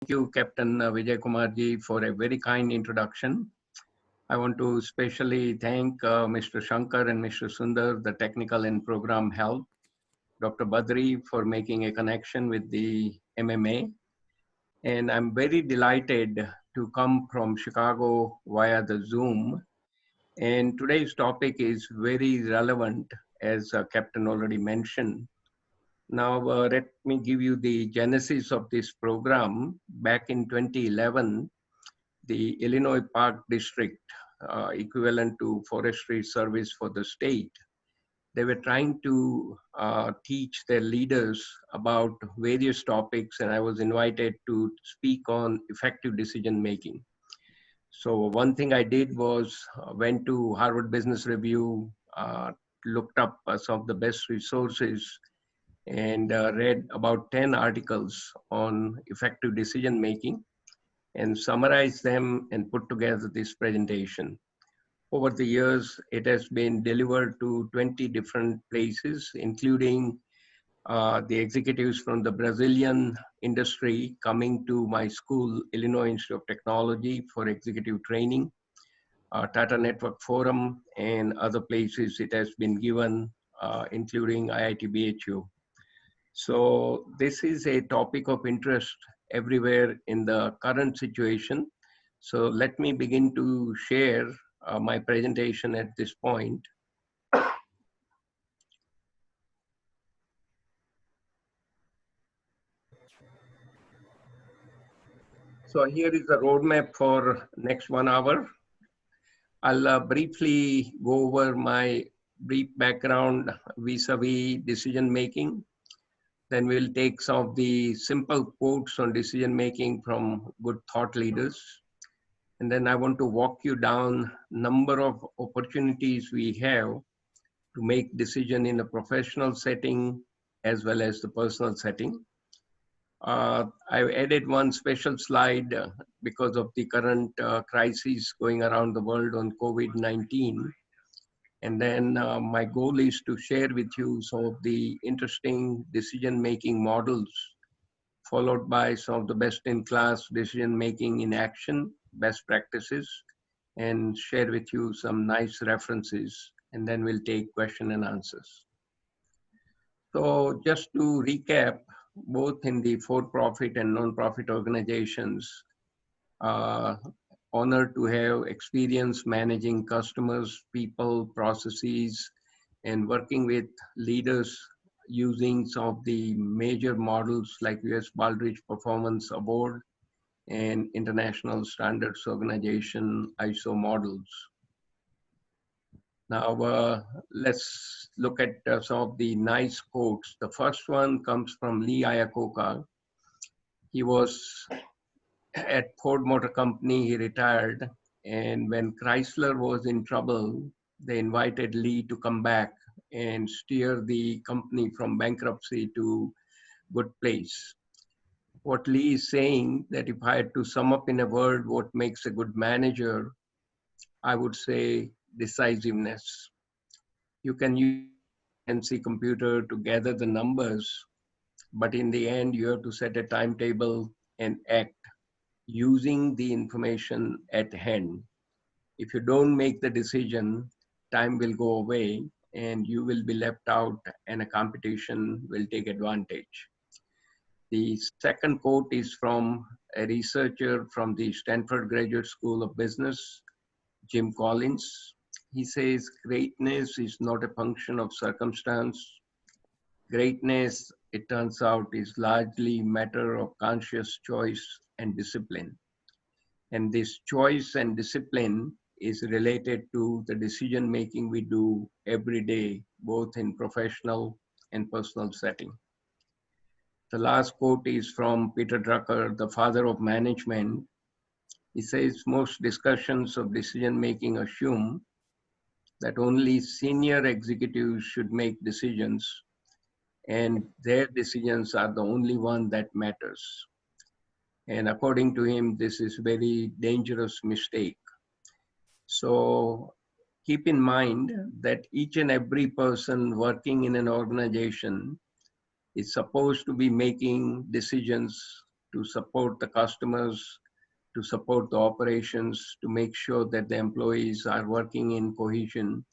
Thank you, Captain Vijay Kumarji, for a very kind introduction. I want to especially thank Mr. Shankar and Mr. Sundar, the technical and program help, Dr. Badri for making a connection with the MMA. And I'm very delighted to come from Chicago via the Zoom. And today's topic is very relevant, as Captain already mentioned. Now, let me give you the genesis of this program. Back in 2011, the Illinois Park District, equivalent to Forestry Service for the state, they were trying to teach their leaders about various topics, and I was invited to speak on effective decision making. So one thing I did was went to Harvard Business Review, looked up some of the best resources, and read about 10 articles on effective decision making and summarized them and put together this presentation. Over the years, it has been delivered to 20 different places, including the executives from the Brazilian industry coming to my school, Illinois Institute of Technology, for executive training, Tata Network Forum, and other places it has been given, including IIT BHU. So this is a topic of interest everywhere in the current situation. So let me begin to share my presentation at this point. So here is the roadmap for next 1 hour. I'll briefly go over my brief background vis-a-vis decision making. Then we'll take some of the simple quotes on decision making from good thought leaders. And then I want to walk you down number of opportunities we have to make decision in a professional setting as well as the personal setting. I've added one special slide because of the current crisis going around the world on COVID-19. And then my goal is to share with you some of the interesting decision-making models, followed by some of the best-in-class decision-making in action, best practices, and share with you some nice references. And then we'll take question and answers. So just to recap, both in the for-profit and non-profit organizations, honored to have experience managing customers, people, processes, and working with leaders using some of the major models like US Baldrige Performance Award and International Standards Organization ISO models. Now, let's look at some of the nice quotes. The first one comes from Lee Iacocca. He was at Ford Motor Company, he retired. And when Chrysler was in trouble, they invited Lee to come back and steer the company from bankruptcy to good place. What Lee is saying that if I had to sum up in a word what makes a good manager, I would say decisiveness. You can use a fancy computer to gather the numbers, but in the end, you have to set a timetable and act using the information at hand. If you don't make the decision, time will go away and you will be left out and a competition will take advantage. The second quote is from a researcher from the Stanford Graduate School of Business, Jim Collins. He says, greatness is not a function of circumstance. Greatness, it turns out, is largely a matter of conscious choice and discipline. And this choice and discipline is related to the decision making we do every day, both in professional and personal setting. The last quote is from Peter Drucker, the father of management. He says, most discussions of decision making assume that only senior executives should make decisions and their decisions are the only one that matters. And according to him, this is a very dangerous mistake. So keep in mind that each and every person working in an organization is supposed to be making decisions to support the customers, to support the operations, to make sure that the employees are working in cohesion.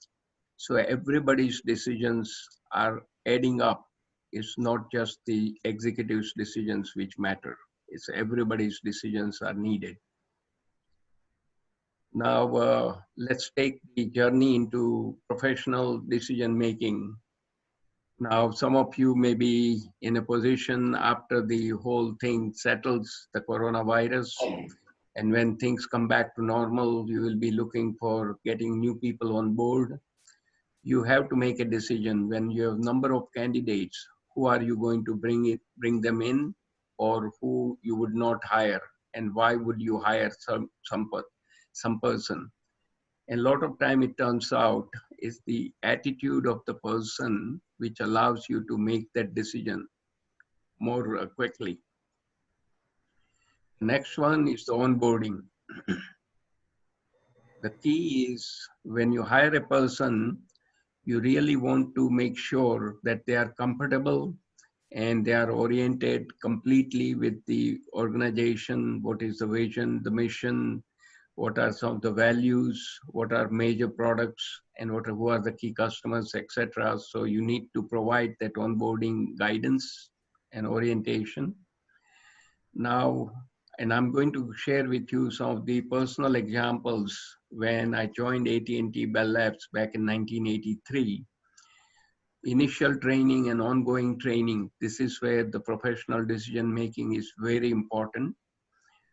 So everybody's decisions are adding up. It's not just the executive's decisions which matter. It's everybody's decisions are needed. Now, let's take the journey into professional decision making. Now, some of you may be in a position after the whole thing settles, the coronavirus, and when things come back to normal, you will be looking for getting new people on board. You have to make a decision when you have number of candidates. Who are you going to bring them in, or who you would not hire, and why would you hire some person? A lot of time it turns out is the attitude of the person which allows you to make that decision more quickly. Next one is the onboarding. The key is when you hire a person, you really want to make sure that they are comfortable and they are oriented completely with the organization. What is the vision, the mission, what are some of the values, what are major products, and who are the key customers, etc. So you need to provide that onboarding guidance and orientation. Now, and I'm going to share with you some of the personal examples when I joined AT&T Bell Labs back in 1983. Initial training and ongoing training, this is where the professional decision making is very important.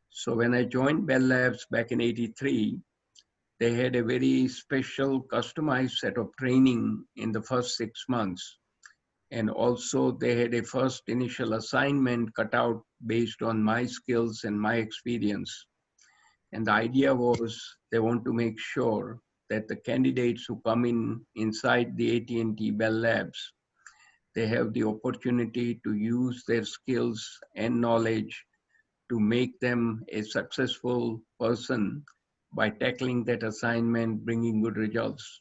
So when I joined Bell Labs back in 83, they had a very special customized set of training in the first 6 months. And also they had a first initial assignment cut out based on my skills and my experience. And the idea was they want to make sure that the candidates who come in inside the AT&T Bell Labs, they have the opportunity to use their skills and knowledge to make them a successful person by tackling that assignment, bringing good results.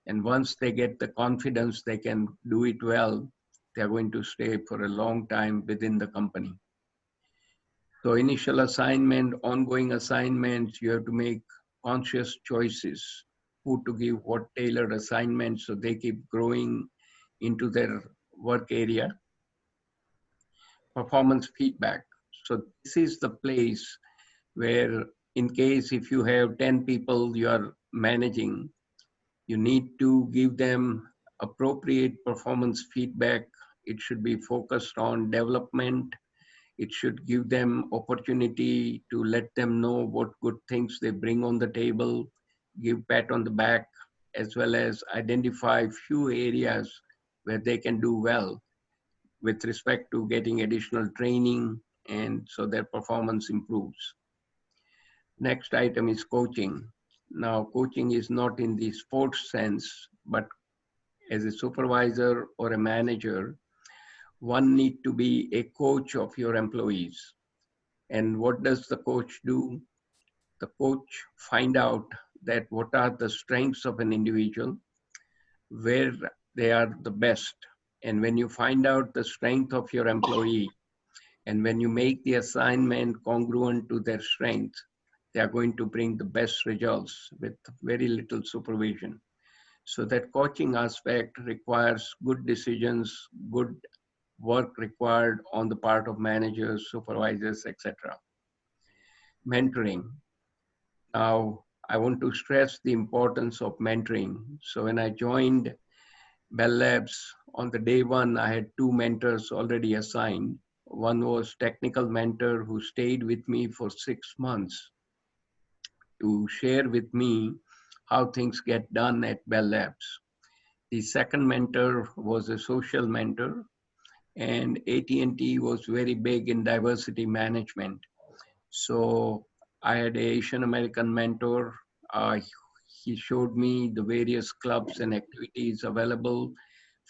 And once they get the confidence they can do it well, they're going to stay for a long time within the company. So initial assignment, ongoing assignments, you have to make conscious choices, who to give what tailored assignments so they keep growing into their work area. Performance feedback. So this is the place where in case if you have 10 people you are managing, you need to give them appropriate performance feedback. It should be focused on development. It should give them opportunity to let them know what good things they bring on the table, give pat on the back, as well as identify few areas where they can do well with respect to getting additional training, and so their performance improves. Next item is coaching. Now, coaching is not in the sports sense, but as a supervisor or a manager, one need to be a coach of your employees. And what does the coach do? The coach find out that what are the strengths of an individual, where they are the best. And when you find out the strength of your employee, and when you make the assignment congruent to their strength, they are going to bring the best results with very little supervision. So that coaching aspect requires good decisions, good work required on the part of managers, supervisors, etc. Mentoring. Now, I want to stress the importance of mentoring. So when I joined Bell Labs, on the day one, I had two mentors already assigned. One was technical mentor who stayed with me for 6 months to share with me how things get done at Bell Labs. The second mentor was a social mentor, and AT&T was very big in diversity management. So I had an Asian American mentor. He showed me the various clubs and activities available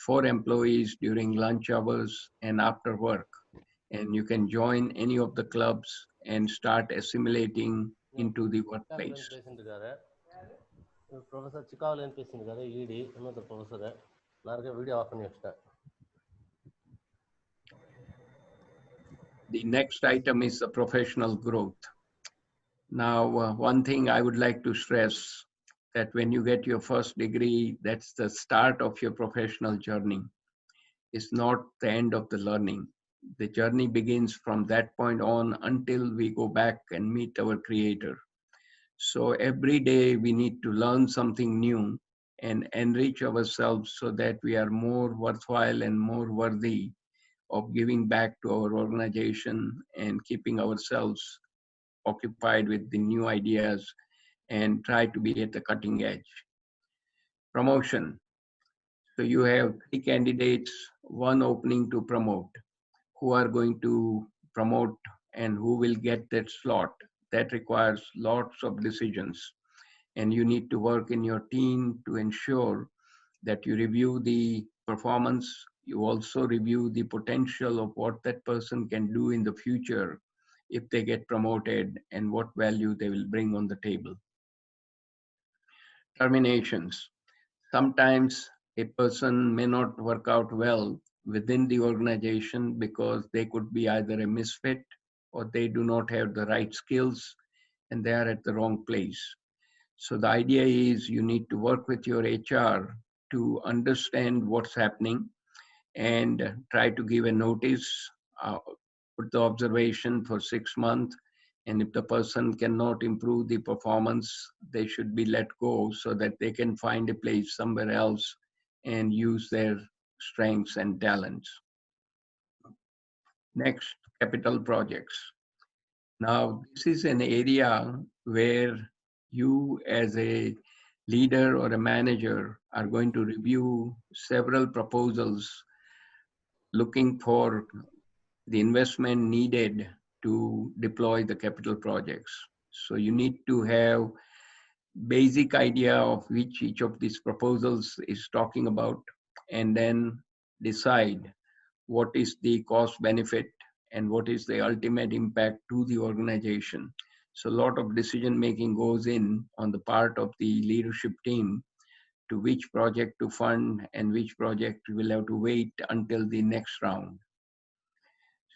for employees during lunch hours and after work. And you can join any of the clubs and start assimilating into the workplace. Professor சிக்காவிலேருந்து பேசியிருக்காரு இடி இன்னொருத்தர் professor. நான் இருக்க video of பண்ணி வச்சுட்டேன். The next item is the professional growth. Now, one thing I would like to stress that when you get your first degree, that's the start of your professional journey. It's not the end of the learning. The journey begins from that point on until we go back and meet our creator. So every day we need to learn something new and enrich ourselves so that we are more worthwhile and more worthy of giving back to our organization and keeping ourselves occupied with the new ideas and try to be at the cutting edge. Promotion. So you have three candidates, one opening to promote. Who are going to promote and who will get that slot? That requires lots of decisions. And you need to work in your team to ensure that you review the performance. You also review the potential of what that person can do in the future if they get promoted and what value they will bring on the table. Terminations. Sometimes a person may not work out well within the organization because they could be either a misfit or they do not have the right skills and they are at the wrong place. So the idea is you need to work with your HR to understand what's happening and try to give a notice, uh, put the observation for 6 months. And if the person cannot improve the performance, they should be let go so that they can find a place somewhere else and use their strengths and talents. Next, capital projects. Now, this is an area where you as a leader or a manager are going to review several proposals looking for the investment needed to deploy the capital projects. So you need to have basic idea of which each of these proposals is talking about and then decide what is the cost benefit and what is the ultimate impact to the organization. So a lot of decision making goes in on the part of the leadership team to which project to fund and which project will have to wait until the next round.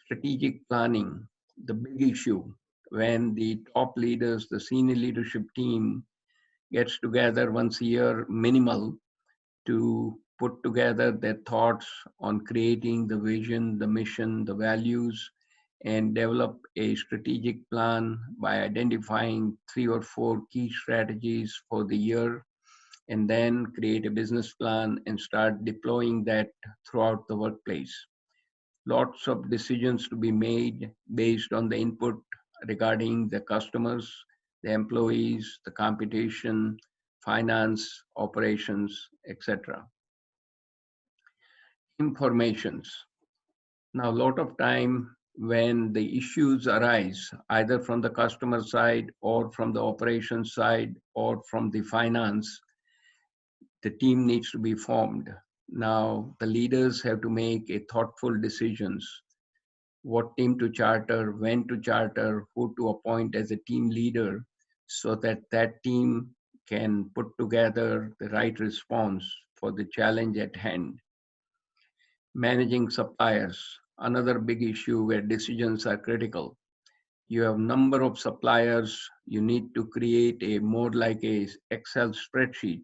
Strategic planning, the big issue when the top leaders, the senior leadership team gets together once a year minimal to put together their thoughts on creating the vision, the mission, the values, and develop a strategic plan by identifying 3 or 4 key strategies for the year, and then create a business plan and start deploying that throughout the workplace. Lots of decisions to be made based on the input regarding the customers, the employees, the competition, finance, operations, etc. Informations. Now, a lot of time when the issues arise, either from the customer side or from the operations side or from the finance, the team needs to be formed. Now, the leaders have to make a thoughtful decisions what team to charter, when to charter, who to appoint as a team leader, so that that team can put together the right response for the challenge at hand. Managing suppliers, another big issue where decisions are critical. You have number of suppliers, you need to create a more like a Excel spreadsheet,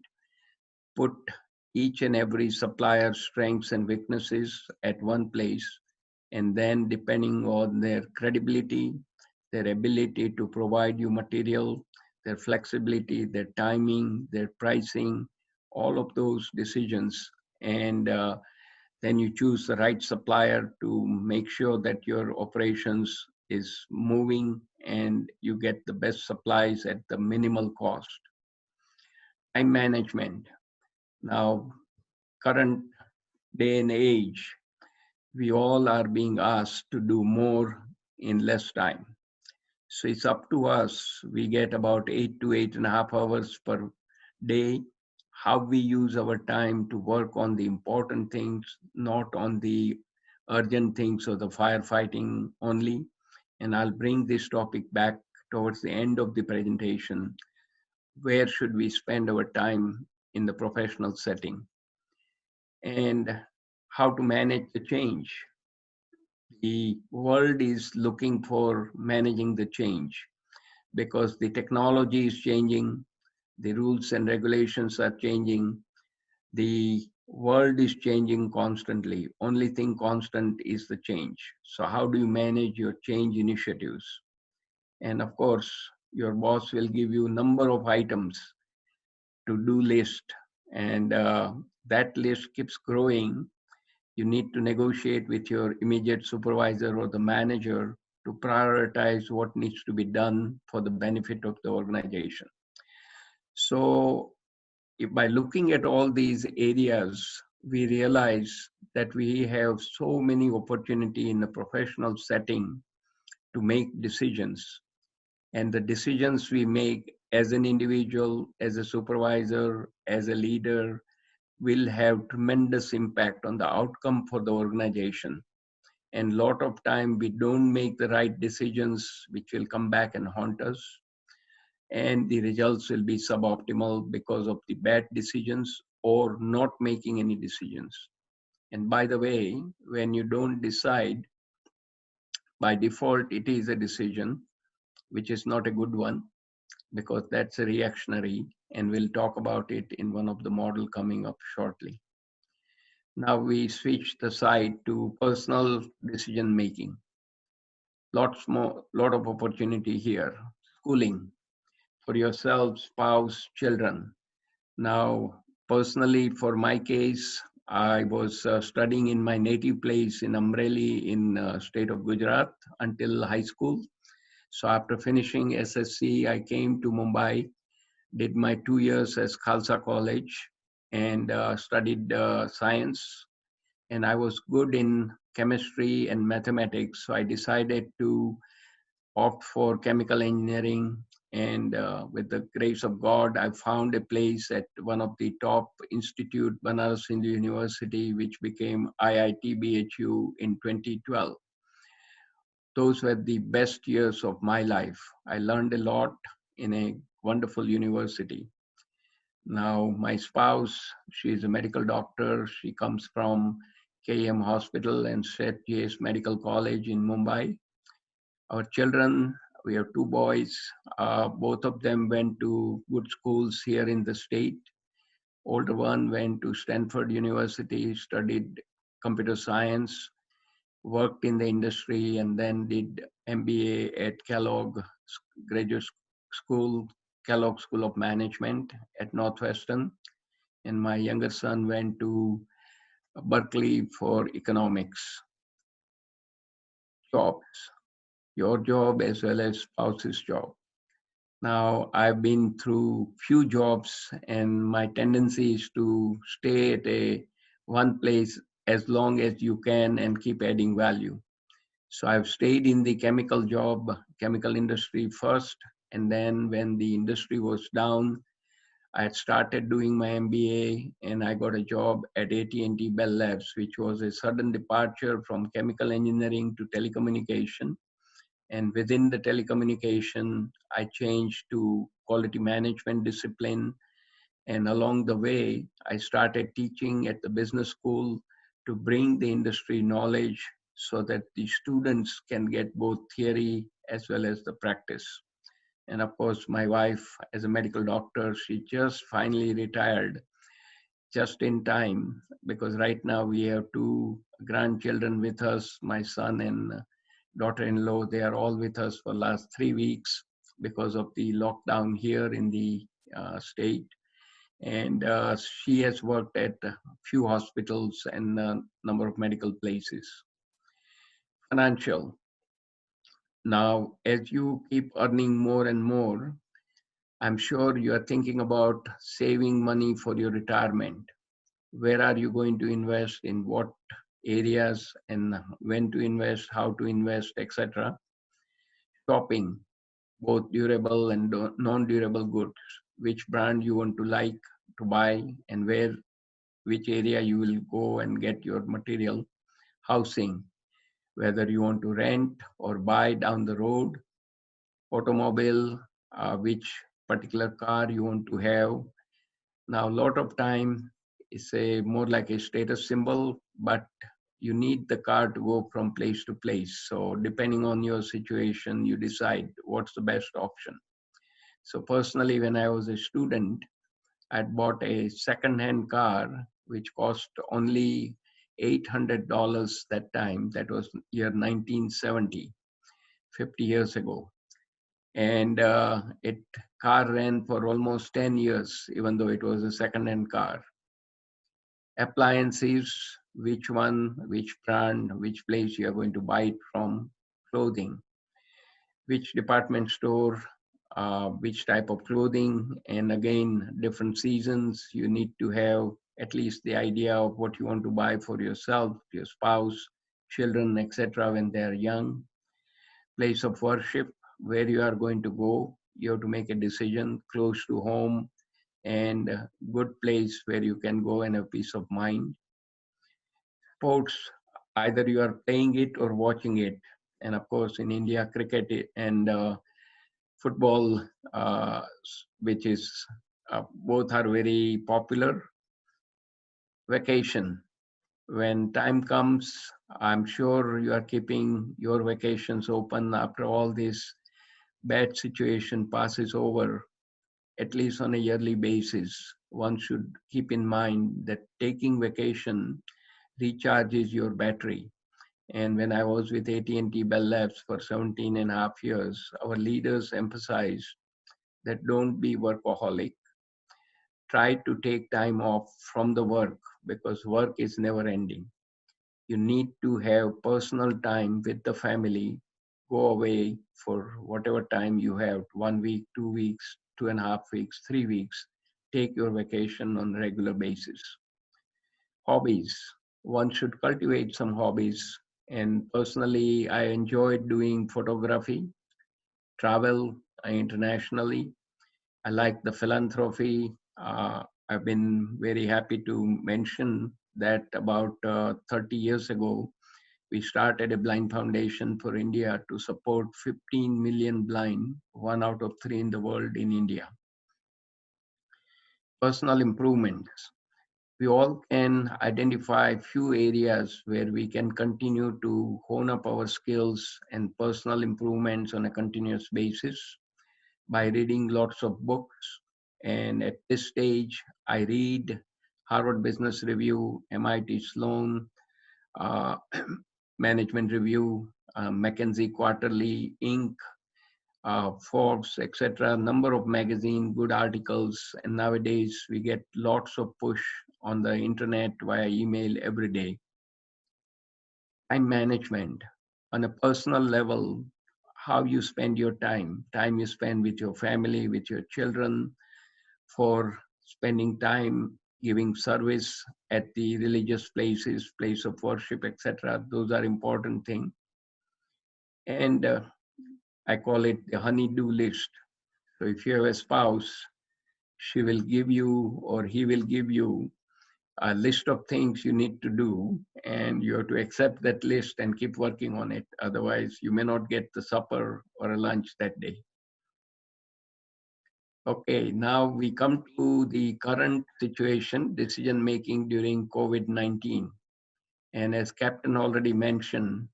put each and every supplier's strengths and weaknesses at one place, and then depending on their credibility, their ability to provide you material, their flexibility, their timing, their pricing, all of those decisions. And then you choose the right supplier to make sure that your operations is moving and you get the best supplies at the minimal cost. Time management. Now, current day and age, we all are being asked to do more in less time. So it's up to us. We get about 8 to 8.5 hours per day. How we use our time to work on the important things, not on the urgent things or the firefighting only. And I'll bring this topic back towards the end of the presentation. Where should we spend our time in the professional setting? And how to manage the change. The world is looking for managing the change because the technology is changing, the rules and regulations are changing, the world is changing constantly. Only thing constant is the change. So how do you manage your change initiatives? And of course, your boss will give you a number of items to do list, and that list keeps growing. You need to negotiate with your immediate supervisor or the manager to prioritize what needs to be done for the benefit of the organization. So by looking at all these areas, we realize that we have so many opportunity in a professional setting to make decisions. And the decisions we make as an individual, as a supervisor, as a leader, will have tremendous impact on the outcome for the organization. And a lot of time we don't make the right decisions, which will come back and haunt us. And the results will be suboptimal because of the bad decisions or not making any decisions. And by the way, when you don't decide, by default, it is a decision, which is not a good one because that's a reactionary. And we'll talk about it in one of the model coming up shortly. Now we switch the side to personal decision making. Lot of opportunity here. Schooling for yourself, spouse, children. Now, personally, for my case, I was studying in my native place in Amreli in state of Gujarat until high school. So after finishing SSC, I came to Mumbai, did my 2 years as Khalsa College, and studied science. And I was good in chemistry and mathematics, so I decided to opt for chemical engineering. And with the grace of God, I found a place at one of the top institute, Banaras Hindu University, which became IIT BHU in 2012. Those were the best years of my life. I learned a lot in a wonderful university. Now, my spouse, she is a medical doctor. She comes from KM Hospital and St. J.'s Medical College in Mumbai. Our children, we have two boys. Both of them went to good schools here in the state. Older one went to Stanford University, studied computer science, worked in the industry, and then did MBA at Kellogg Graduate School, Kellogg School of Management at Northwestern. And my younger son went to Berkeley for economics. Jobs, your job as well as spouse's job. Now, I've been through few jobs, and my tendency is to stay at one place as long as you can and keep adding value. So I've stayed in the chemical industry first, and then when the industry was down, I had started doing my MBA, and I got a job at AT&T Bell Labs, which was a sudden departure from chemical engineering to telecommunication. And within the telecommunication, I changed to quality management discipline. And along the way, I started teaching at the business school to bring the industry knowledge so that the students can get both theory as well as the practice. And of course, my wife, as a medical doctor, she just finally retired just in time because right now we have two grandchildren with us, my son and daughter-in-law. They are all with us for last 3 weeks because of the lockdown here in the state. And she has worked at a few hospitals and a number of medical places. Financial. Now, as you keep earning more and more, I'm sure you are thinking about saving money for your retirement. Where are you going to invest, in what areas, and when to invest, how to invest, etc. Shopping, both durable and non-durable goods, which brand you want to like to buy, and which area you will go and get your material. Housing, whether you want to rent or buy down the road. Automobile, which particular car you want to have. Now, a lot of time it's a more like a status symbol, but you need the car to go from place to place. So depending on your situation, you decide what's the best option. So personally, when I was a student, I'd bought a second-hand car, which cost only $800 that time. That was year 1970, 50 years ago. And it car ran for almost 10 years, even though it was a second-hand car. Appliances, which one, which brand, which place you are going to buy it from, clothing, which department store, which type of clothing, and again, different seasons. You need to have at least the idea of what you want to buy for yourself, your spouse, children, etc. when they are young. Place of worship, where you are going to go. You have to make a decision close to home and a good place where you can go and have peace of mind. Sports, either you are playing it or watching it. And of course, in India, cricket and football, which is both are very popular. Vacation. When time comes, I'm sure you are keeping your vacations open after all this bad situation passes over, at least on a yearly basis. One should keep in mind that taking vacation recharges your battery. And when I was with AT&T Bell Labs for 17 and a half years, our leaders emphasized that don't be workaholic. Try to take time off from the work because work is never ending. You need to have personal time with the family. Go away for whatever time you have, 1 week, 2 weeks, 2.5 weeks, 3 weeks. Take your vacation on a regular basis. Hobbies. One should cultivate some hobbies. And personally, I enjoyed doing photography, travel internationally. I like the philanthropy. I've been very happy to mention that about 30 years ago, we started a blind foundation for India to support 15 million blind, 1 out of 3 in the world in India. Personal improvements. We all can identify few areas where we can continue to hone up our skills and personal improvements on a continuous basis by reading lots of books. And at this stage, I read Harvard Business Review, MIT Sloan, uh, Management Review, McKinsey Quarterly, Inc., Forbes, etc. Number of magazine, good articles, and nowadays we get lots of push on the internet via email every day. Time management on a personal level, how you spend your time you spend with your family, with your children, for spending time giving service at the religious places, place of worship, etc. Those are important things. And I call it the honey-do list. So if you have a spouse, she will give you or he will give you a list of things you need to do, and you have to accept that list and keep working on it. Otherwise, you may not get the supper or a lunch that day. Okay, now we come to the current situation, decision making during COVID-19. And as Captain already mentioned,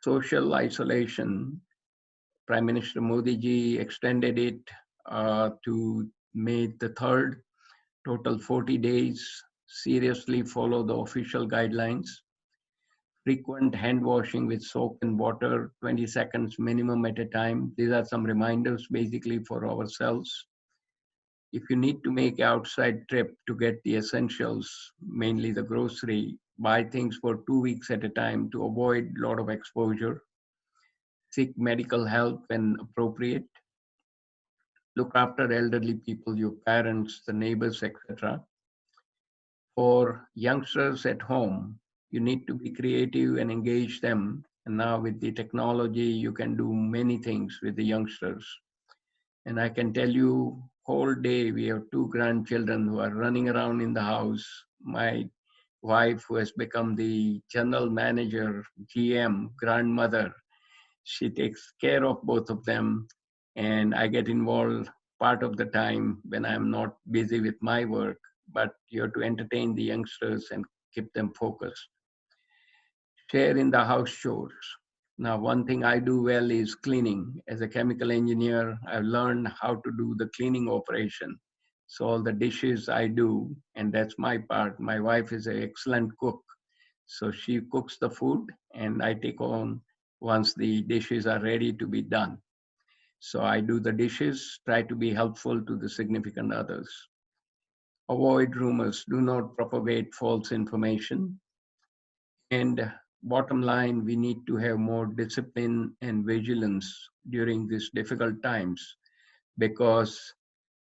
social isolation, Prime Minister Modi ji extended it to May the 3rd, total 40 days. Seriously follow the official guidelines. Frequent hand washing with soap and water, 20 seconds minimum at a time. These are some reminders basically for ourselves. If you need to make an outside trip to get the essentials, mainly the grocery, buy things for 2 weeks at a time to avoid a lot of exposure. Seek medical help when appropriate. Look after elderly people, your parents, the neighbors, etc. For youngsters at home, you need to be creative and engage them. And now with the technology, you can do many things with the youngsters. And I can tell you, whole day we have 2 grandchildren who are running around in the house. My wife, who has become the general manager, GM, grandmother, she takes care of both of them. And I get involved part of the time when I'm not busy with my work, but you have to entertain the youngsters and keep them focused. share in the house chores. Now, one thing I do well is cleaning. As a chemical engineer, I've learned how to do the cleaning operation. So all the dishes I do, and that's my part. My wife is an excellent cook. So she cooks the food and I take on once the dishes are ready to be done. So I do the dishes, try to be helpful to the significant others. Avoid rumors, do not propagate false information. And bottom line, we need to have more discipline and vigilance during these difficult times because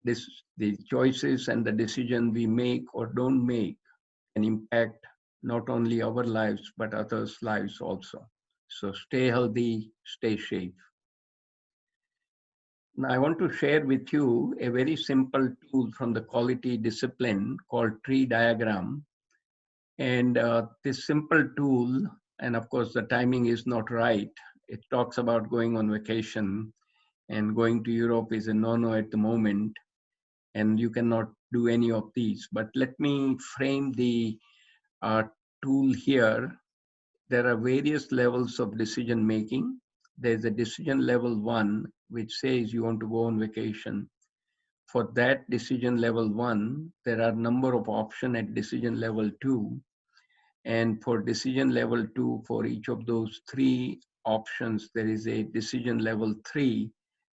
the choices and the decision we make or don't make can impact not only our lives, but others' lives also. So stay healthy, stay safe. Now, I want to share with you a very simple tool from the quality discipline called tree diagram. And this simple tool, and of course, the timing is not right. It talks about going on vacation, and going to Europe is a no-no at the moment, and you cannot do any of these. But let me frame the uh, tool here. There are various levels of decision making. There's a decision level 1, which says you want to go on vacation. For that decision level 1, there are a number of options at decision level 2. And for decision level 2, for each of those 3 options, there is a decision level 3,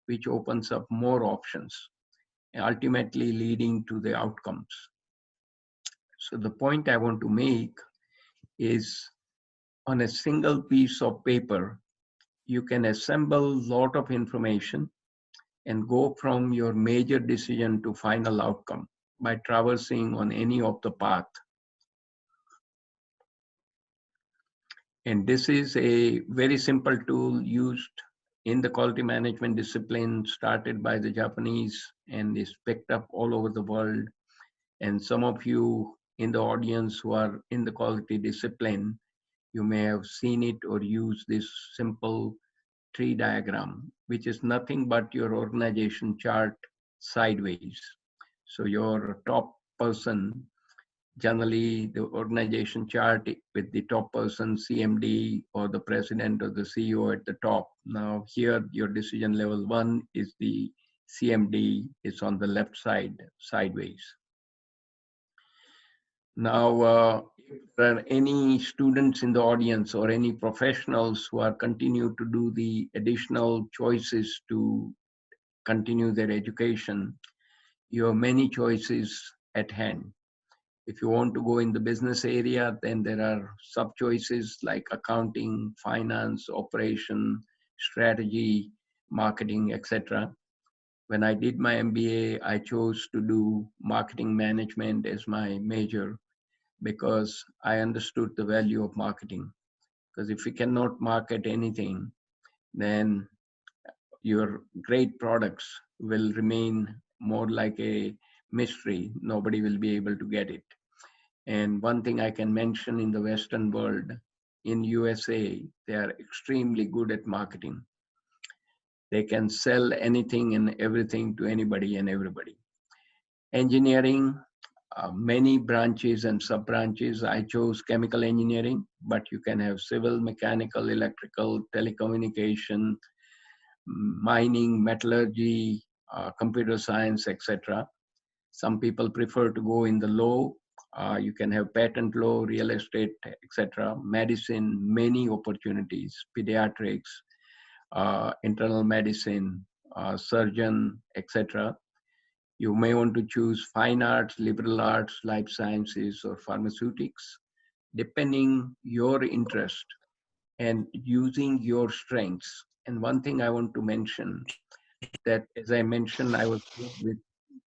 which opens up more options, ultimately leading to the outcomes. So the point I want to make is on a single piece of paper, you can assemble a lot of information and go from your major decision to final outcome by traversing on any of the path. And this is a very simple tool used in the quality management discipline, started by the Japanese and is picked up all over the world. And some of you in the audience who are in the quality discipline, you may have seen it or used this simple tree diagram, which is nothing but your organization chart sideways. So your top person, generally the organization chart with the top person, CMD or the president or the CEO at the top. Now here your decision level 1 is the CMD, it's on the left side, sideways. Now, if there are any students in the audience or any professionals who are continue to do the additional choices to continue their education, you have many choices at hand. If you want to go in the business area, then there are sub choices like accounting, finance, operation, strategy, marketing, etc. When I did my MBA, I chose to do marketing management as my major because I understood the value of marketing. Because if you cannot market anything, then your great products will remain more like a mystery. Nobody will be able to get it. And one thing I can mention in the Western world, in USA, they are extremely good at marketing. They can sell anything and everything to anybody and everybody. Engineering, many branches and sub branches. I chose chemical engineering, but you can have civil, mechanical, electrical, telecommunication, mining, metallurgy, computer science, etc. Some people prefer to go in the law. You can have patent law, real estate, etc. Medicine, many opportunities, pediatrics, internal medicine, surgeon, etc. You may want to choose fine arts, liberal arts, life sciences, or pharmaceutics, depending your interest and using your strengths. And one thing I want to mention that, as I mentioned, I was good with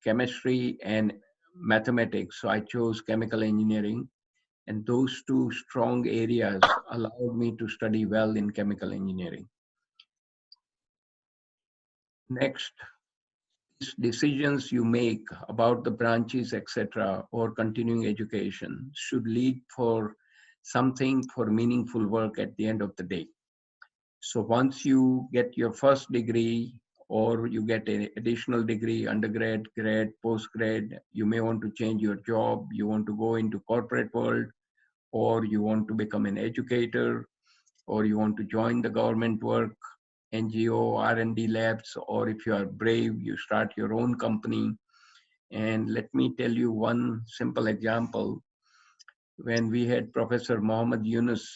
chemistry and mathematics, so I chose chemical engineering. And those two strong areas allowed me to study well in chemical engineering. Next, decisions you make about the branches, etc., or continuing education should lead for something for meaningful work at the end of the day. So once you get your first degree or you get an additional degree, undergrad, grad, postgrad, you may want to change your job, you want to go into corporate world, or you want to become an educator, or you want to join the government work, NGO, R&D labs, or if you are brave, you start your own company. And let me tell you one simple example. When we had Professor Mohammad Yunus,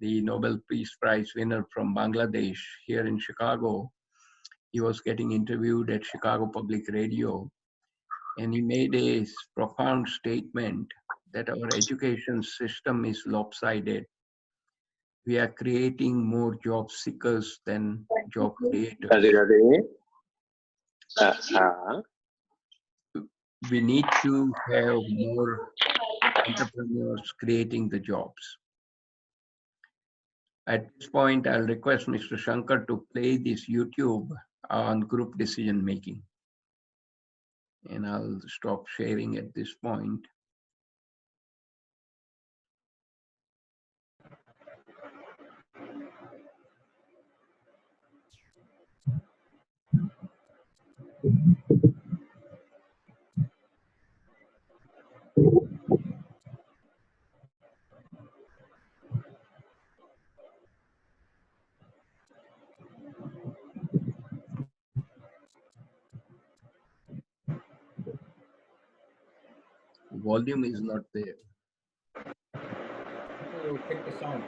the Nobel Peace Prize winner from Bangladesh, here in Chicago, he was getting interviewed at Chicago Public Radio, and he made a profound statement that our education system is lopsided. We are creating more job seekers than job creators. We need to have more entrepreneurs creating the jobs. At this point, I'll request Mr. Shankar to play this YouTube on group decision making. And I'll stop sharing at this point. Volume is not there. You check the sound.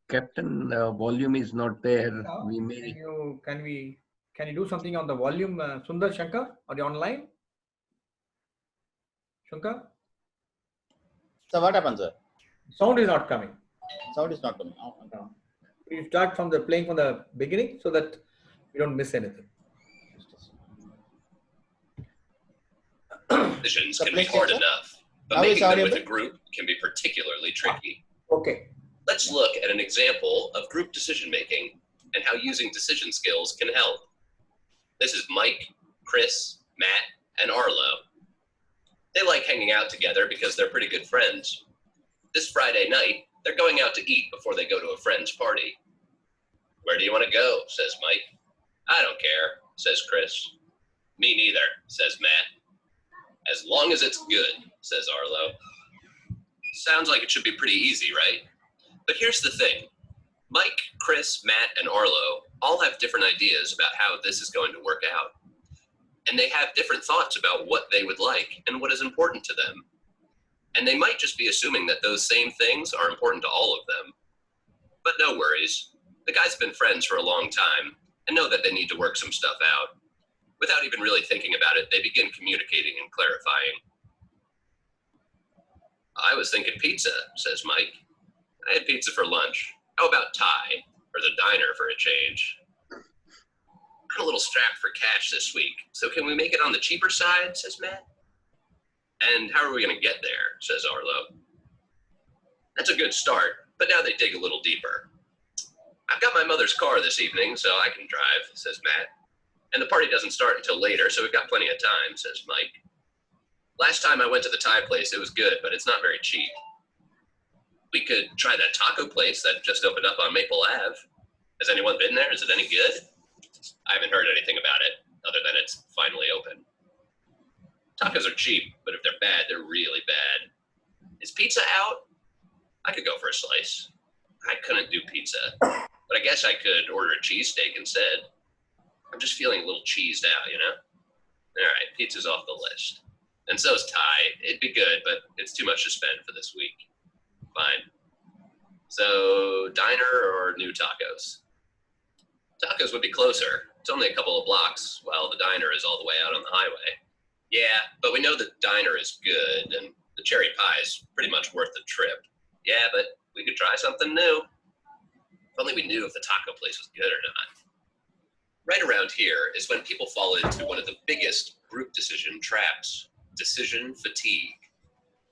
Captain, volume is not there. We may. Can you do something on the volume, Sundar Shankar? Are you online? Shankar? So what happens, sir? Sound is not coming. Sound is not coming. Oh, No. You start from playing from the beginning so that we don't miss anything. Decisions can be hard enough, but Now making it's them with audible? a group can be particularly tricky. Okay. Let's look at an example of group decision making and how using decision skills can help. This is Mike, Chris, Matt, and Arlo. They like hanging out together because they're pretty good friends. This Friday night, they're going out to eat before they go to a friend's party. Where do you want to go? Says Mike. I don't care, says Chris. Me neither, says Matt. As long as it's good, says Arlo. Sounds like it should be pretty easy, right? But here's the thing. Mike, Chris, Matt, and Arlo all have different ideas about how this is going to work out. And they have different thoughts about what they would like and what is important to them. And they might just be assuming that those same things are important to all of them. But no worries. The guys have been friends for a long time and know that they need to work some stuff out. Without even really thinking about it, they begin communicating and clarifying. I was thinking pizza, says Mike. I had pizza for lunch. How about Thai, or the diner for a change? I'm a little strapped for cash this week, so can we make it on the cheaper side, says Matt. And how are we going to get there, says Arlo. That's a good start, but now they dig a little deeper. I've got my mother's car this evening, so I can drive, says Matt. And the party doesn't start until later, so we've got plenty of time, says Mike. Last time I went to the Thai place, it was good, but it's not very cheap. We could try that taco place that just opened up on Maple Ave. Has anyone been there? Is it any good? I haven't heard anything about it, other than it's finally open. Tacos are cheap, but if they're bad, they're really bad. Is pizza out? I could go for a slice. I couldn't do pizza, but I guess I could order a cheesesteak instead. I'm just feeling a little cheesed out, you know? All right, pizza's off the list. And so's Thai. It'd be good, but it's too much to spend for this week. Fine. So, diner or new tacos? Tacos would be closer. It's only a couple of blocks, while the diner is all the way out on the highway. Yeah, but we know the diner is good, and the cherry pie is pretty much worth the trip. Yeah, but we could try something new. If only we knew if the taco place was good or not. Right around here is when people fall into one of the biggest group decision traps, decision fatigue.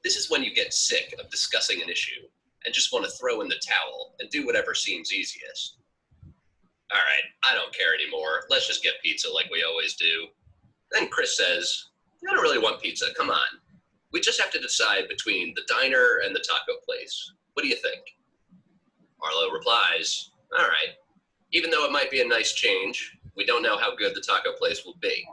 This is when you get sick of discussing an issue and just want to throw in the towel and do whatever seems easiest. All right, I don't care anymore. Let's just get pizza like we always do. Then Chris says, I don't really want pizza, come on. We just have to decide between the diner and the taco place. What do you think? Arlo replies, all right. Even though it might be a nice change, we don't know how good the taco place will be.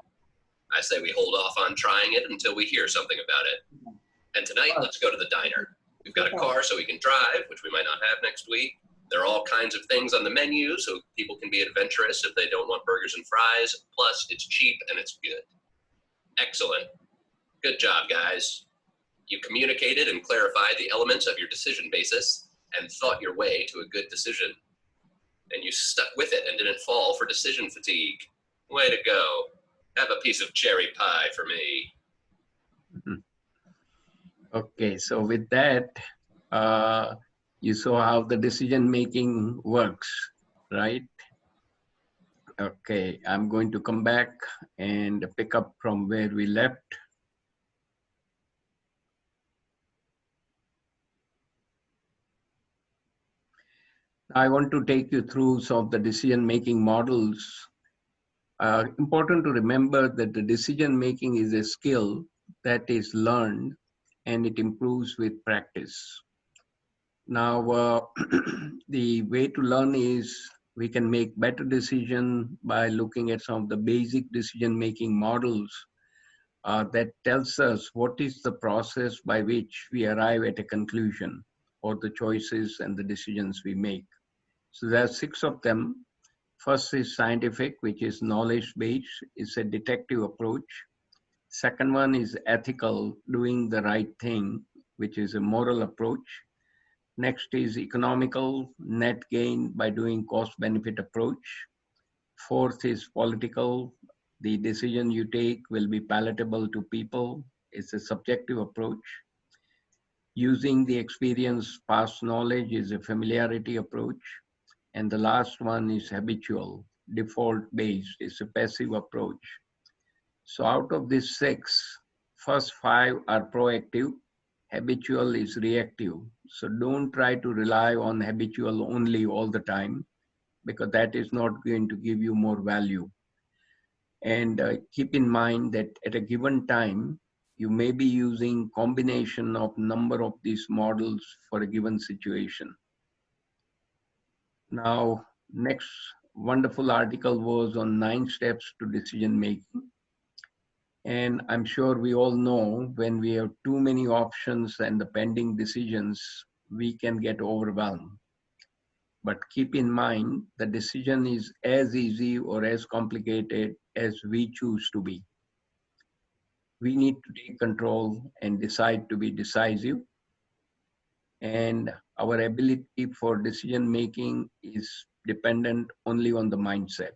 I say we hold off on trying it until we hear something about it. And tonight, let's go to the diner. We've got a car so we can drive, which we might not have next week. There are all kinds of things on the menu so people can be adventurous if they don't want burgers and fries. Plus, it's cheap and it's good. Excellent. Good job, guys. You communicated and clarified the elements of your decision basis and thought your way to a good decision. And you stuck with it and didn't fall for decision fatigue. Way to go. Have a piece of cherry pie for me. Okay, so with that, you saw how the decision making works, right? Okay, I'm going to come back and pick up from where we left. I want to take you through some of the decision making models. Important to remember that the decision making is a skill that is learned and it improves with practice. Now, the way to learn is we can make better decision by looking at some of the basic decision-making models that tells us what is the process by which we arrive at a conclusion or the choices and the decisions we make. So there are 6 of them. First is scientific, which is knowledge-based. It's a detective approach. Second one is ethical, doing the right thing, which is a moral approach. Next is economical, net gain by doing cost-benefit approach. Fourth is political. The decision you take will be palatable to people. It's a subjective approach. Using the experience, past knowledge is a familiarity approach. And the last one is habitual, default-based. It's a passive approach. So out of these 6, first 5 are proactive. Habitual is reactive. So don't try to rely on habitual only all the time, because that is not going to give you more value. And keep in mind that at a given time, you may be using combination of number of these models for a given situation. Now, next wonderful article was on 9 steps to decision making. And I'm sure we all know when we have too many options and the pending decisions, we can get overwhelmed. But keep in mind, the decision is as easy or as complicated as we choose to be. We need to take control and decide to be decisive. And our ability for decision making is dependent only on the mindset.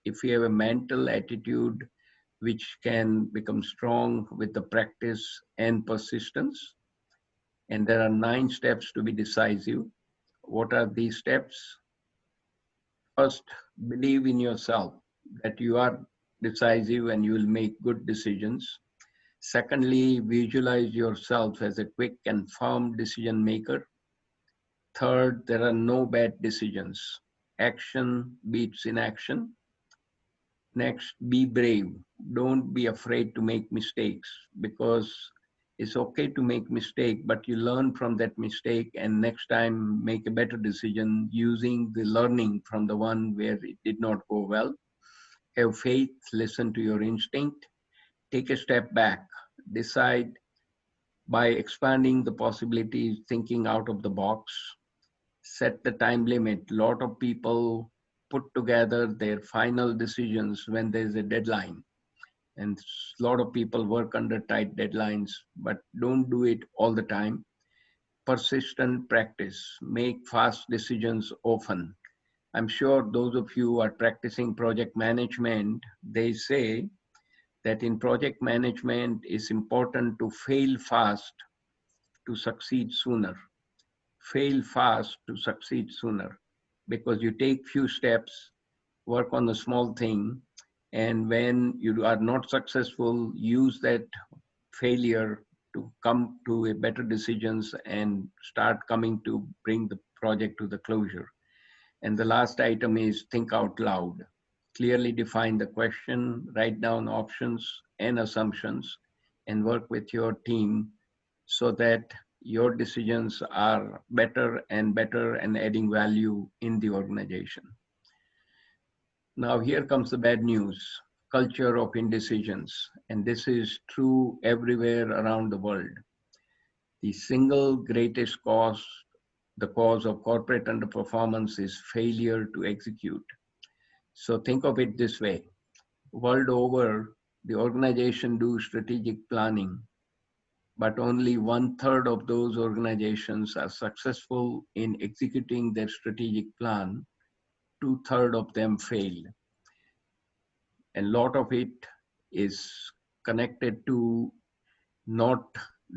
If we have a mental attitude which can become strong with the practice and persistence. And there are 9 steps to be decisive. What are these steps? First, believe in yourself that you are decisive and you will make good decisions. Secondly, visualize yourself as a quick and firm decision maker. Third, there are no bad decisions. Action beats inaction. Next, be brave. Don't be afraid to make mistakes, because it's okay to make mistake, but you learn from that mistake and next time make a better decision using the learning from the one where it did not go well. Have faith, listen to your instinct, take a step back, decide by expanding the possibilities, thinking out of the box, set the time limit. A lot of people put together their final decisions when there's a deadline. And a lot of people work under tight deadlines, but don't do it all the time. Persistent practice, make fast decisions often. I'm sure those of you who are practicing project management, they say that in project management it's important to fail fast to succeed sooner. Fail fast to succeed sooner, because you take few steps, work on a small thing, and when you are not successful, use that failure to come to a better decisions and start coming to bring the project to the closure. And the last item is think out loud. Clearly define the question, write down options and assumptions, and work with your team so that your decisions are better and better and adding value in the organization. Now here comes the bad news, culture of indecisions. And this is true everywhere around the world. The single greatest cause, the cause of corporate underperformance is failure to execute. So think of it this way. World over, the organization do strategic planning, but only 1/3 of those organizations are successful in executing their strategic plan. 2/3 of them fail. And a lot of it is connected to not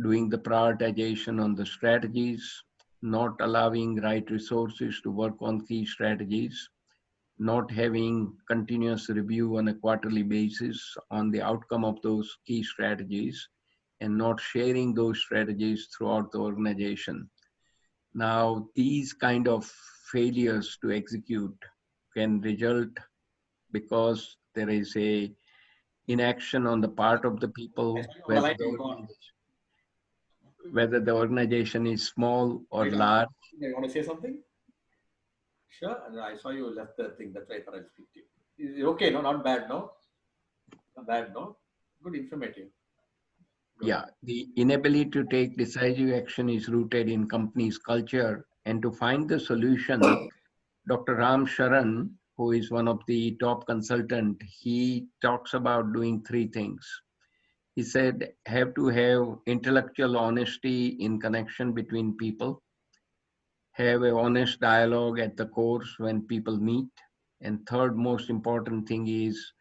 doing the prioritization on the strategies, not allowing right resources to work on key strategies, not having continuous review on a quarterly basis on the outcome of those key strategies, and not sharing those strategies throughout the organization. Now, these kind of failures to execute can result because there is a inaction on the part of the people, whether the organization is small or large. You want to say something? Sure. I saw you left the thing. That's why I thought I'd speak to you. Is it okay? No, not bad. No, not bad. No, good, informative. Yeah, the inability to take decisive action is rooted in company's culture. And to find the solution, Dr. Ram Sharan, who is one of the top consultant, he talks about doing three things. He said, have to have intellectual honesty in connection between people, have an honest dialogue at the course when people meet, and third most important thing is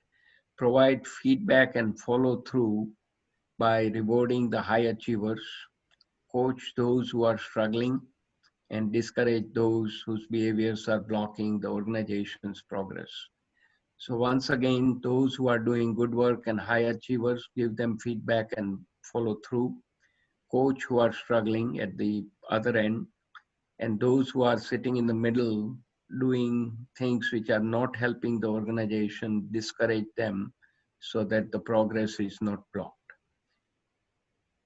provide feedback and follow through by rewarding the high achievers, coach those who are struggling, and discourage those whose behaviors are blocking the organization's progress. So once again, those who are doing good work and high achievers, give them feedback and follow through. Coach who are struggling at the other end, and those who are sitting in the middle doing things which are not helping the organization, discourage them so that the progress is not blocked.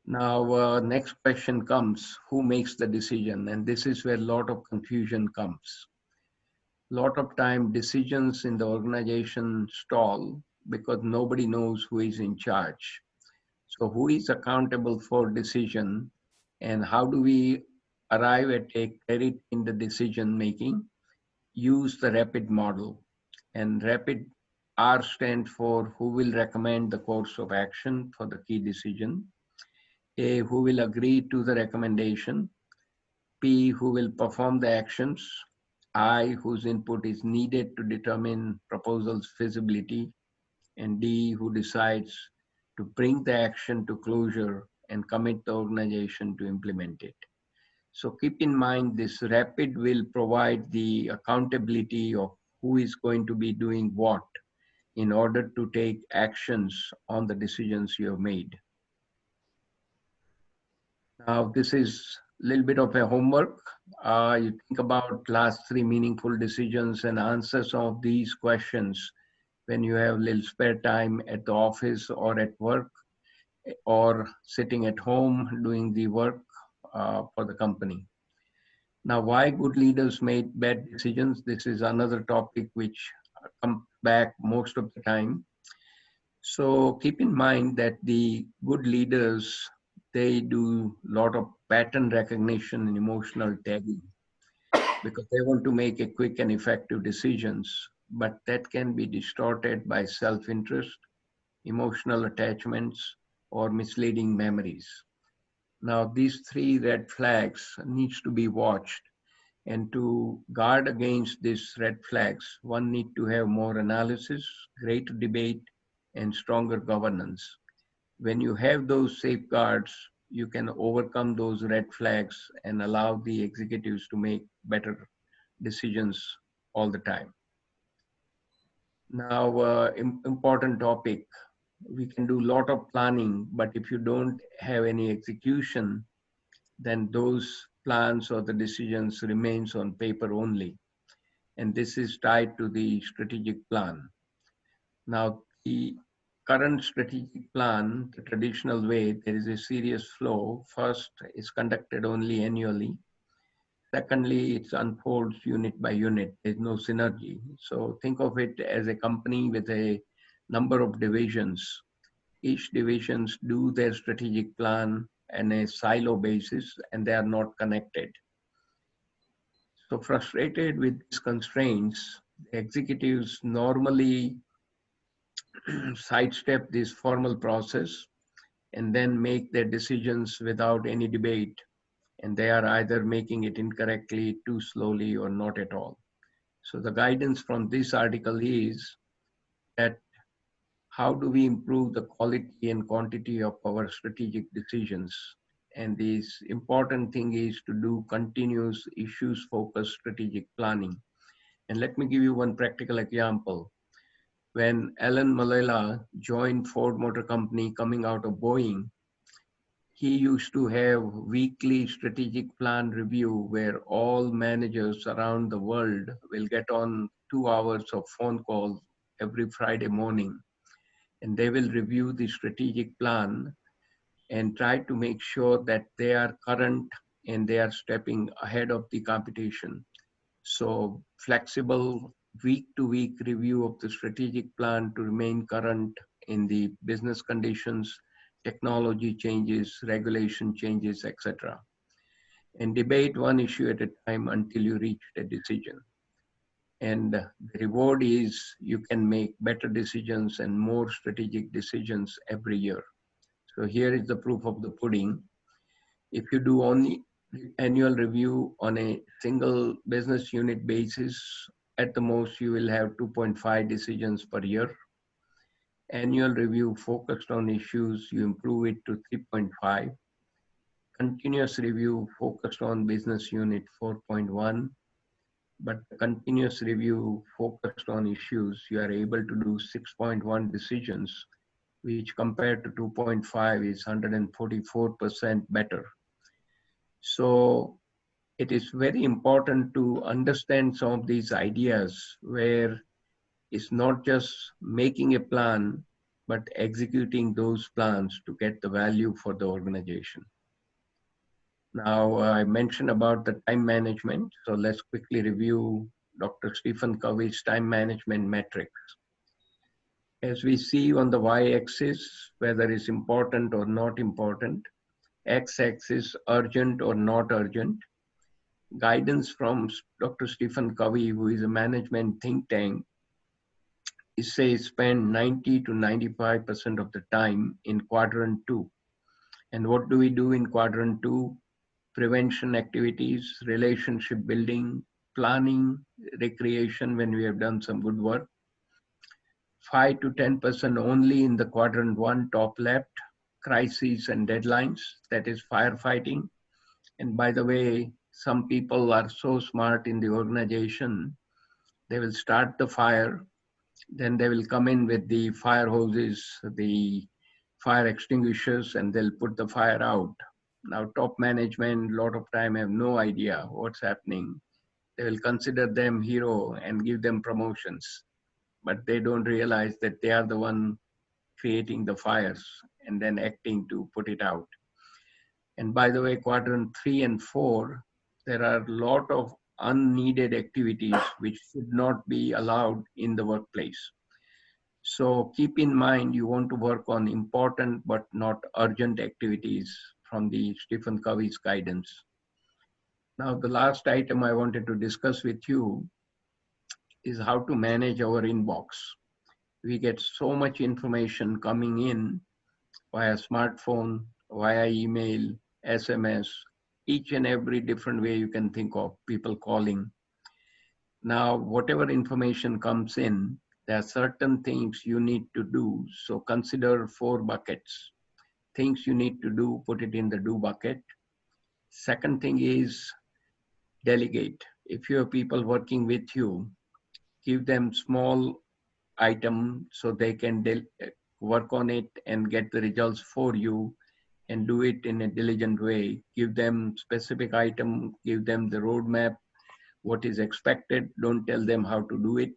Now, next question comes, who makes the decision? And this is where a lot of confusion comes. A lot of time decisions in the organization stall because nobody knows who is in charge. So who is accountable for decision, and how do we arrive at a credit in the decision making? Use the RAPID model. And RAPID, R stands for who will recommend the course of action for the key decision. A, who will agree to the recommendation. P, who will perform the actions. I, whose input is needed to determine proposal's feasibility. And D, who decides to bring the action to closure and commit the organization to implement it. So keep in mind, this RAPID will provide the accountability of who is going to be doing what in order to take actions on the decisions you have made. Now, this is a little bit of a homework. You think about last 3 meaningful decisions and answer some of these questions when you have a little spare time at the office or at work or sitting at home doing the work for the company. Now, why good leaders made bad decisions? This is another topic which comes back most of the time. So keep in mind that the good leaders, they do a lot of pattern recognition and emotional tagging because they want to make a quick and effective decisions, but that can be distorted by self-interest, emotional attachments, or misleading memories. Now, these 3 red flags needs to be watched. And to guard against these red flags, one need to have more analysis, greater debate, and stronger governance. When you have those safeguards, you can overcome those red flags and allow the executives to make better decisions all the time. Now, important topic. We can do a lot of planning, but if you don't have any execution, then those plans or the decisions remains on paper only. And this is tied to the strategic plan. Now, the current strategic plan, the traditional way, there is a serious flow. First is conducted only annually. Secondly, it unfolds unit by unit. There's no synergy. So think of it as a company with a number of divisions. Each divisions do their strategic plan on a silo basis, and they are not connected. So frustrated with these constraints, the executives normally sidestep this formal process and then make their decisions without any debate. And they are either making it incorrectly, too slowly, or not at all. So the guidance from this article is that how do we improve the quality and quantity of our strategic decisions? And this important thing is to do continuous issues focused strategic planning. And let me give you one practical example. When Alan Mulally joined Ford Motor Company coming out of Boeing, he used to have weekly strategic plan review where all managers around the world will get on 2 hours of phone calls every Friday morning, and they will review the strategic plan and try to make sure that they are current and they are stepping ahead of the competition. So flexible week to week review of the strategic plan to remain current in the business conditions, technology changes, regulation changes, etc. And debate one issue at a time until you reach a decision. And the reward is you can make better decisions and more strategic decisions every year. So here is the proof of the pudding. If you do only annual review on a single business unit basis, at the most you will have 2.5 decisions per year. Annual review focused on issues, you improve it to 3.5. Continuous review focused on business unit 4.1. But continuous review focused on issues, you are able to do 6.1 decisions, which compared to 2.5 is 144% better. So it is very important to understand some of these ideas where it's not just making a plan, but executing those plans to get the value for the organization. Now, I mentioned about the time management. So let's quickly review Dr. Stephen Covey's time management metrics. As we see on the y-axis, whether it's important or not important, x-axis, urgent or not urgent. Guidance from Dr. Stephen Covey, who is a management think tank, he says spend 90 to 95% of the time in quadrant 2. And what do we do in quadrant 2? Prevention activities, relationship building, planning, recreation when we have done some good work. 5 to 10% only in the quadrant 1 top left, crises and deadlines, that is firefighting. And by the way, some people are so smart in the organization, they will start the fire, then they will come in with the fire hoses, the fire extinguishers, and they'll put the fire out. Now, top management, a lot of time have no idea what's happening. They will consider them hero and give them promotions, but they don't realize that they are the one creating the fires and then acting to put it out. And by the way, quadrant 3 and 4, there are a lot of unneeded activities which should not be allowed in the workplace. So keep in mind, you want to work on important but not urgent activities from the Stephen Covey's guidance. Now, the last item I wanted to discuss with you is how to manage our inbox. We get so much information coming in via smartphone, via email, SMS, each and every different way you can think of, people calling. Now, whatever information comes in, there are certain things you need to do. So consider 4 buckets. Things you need to do, put it in the do bucket. Second thing is delegate. If you have people working with you, give them small item so they can work on it and get the results for you and do it in a diligent way. Give them specific item, give them the roadmap, what is expected. Don't tell them how to do it,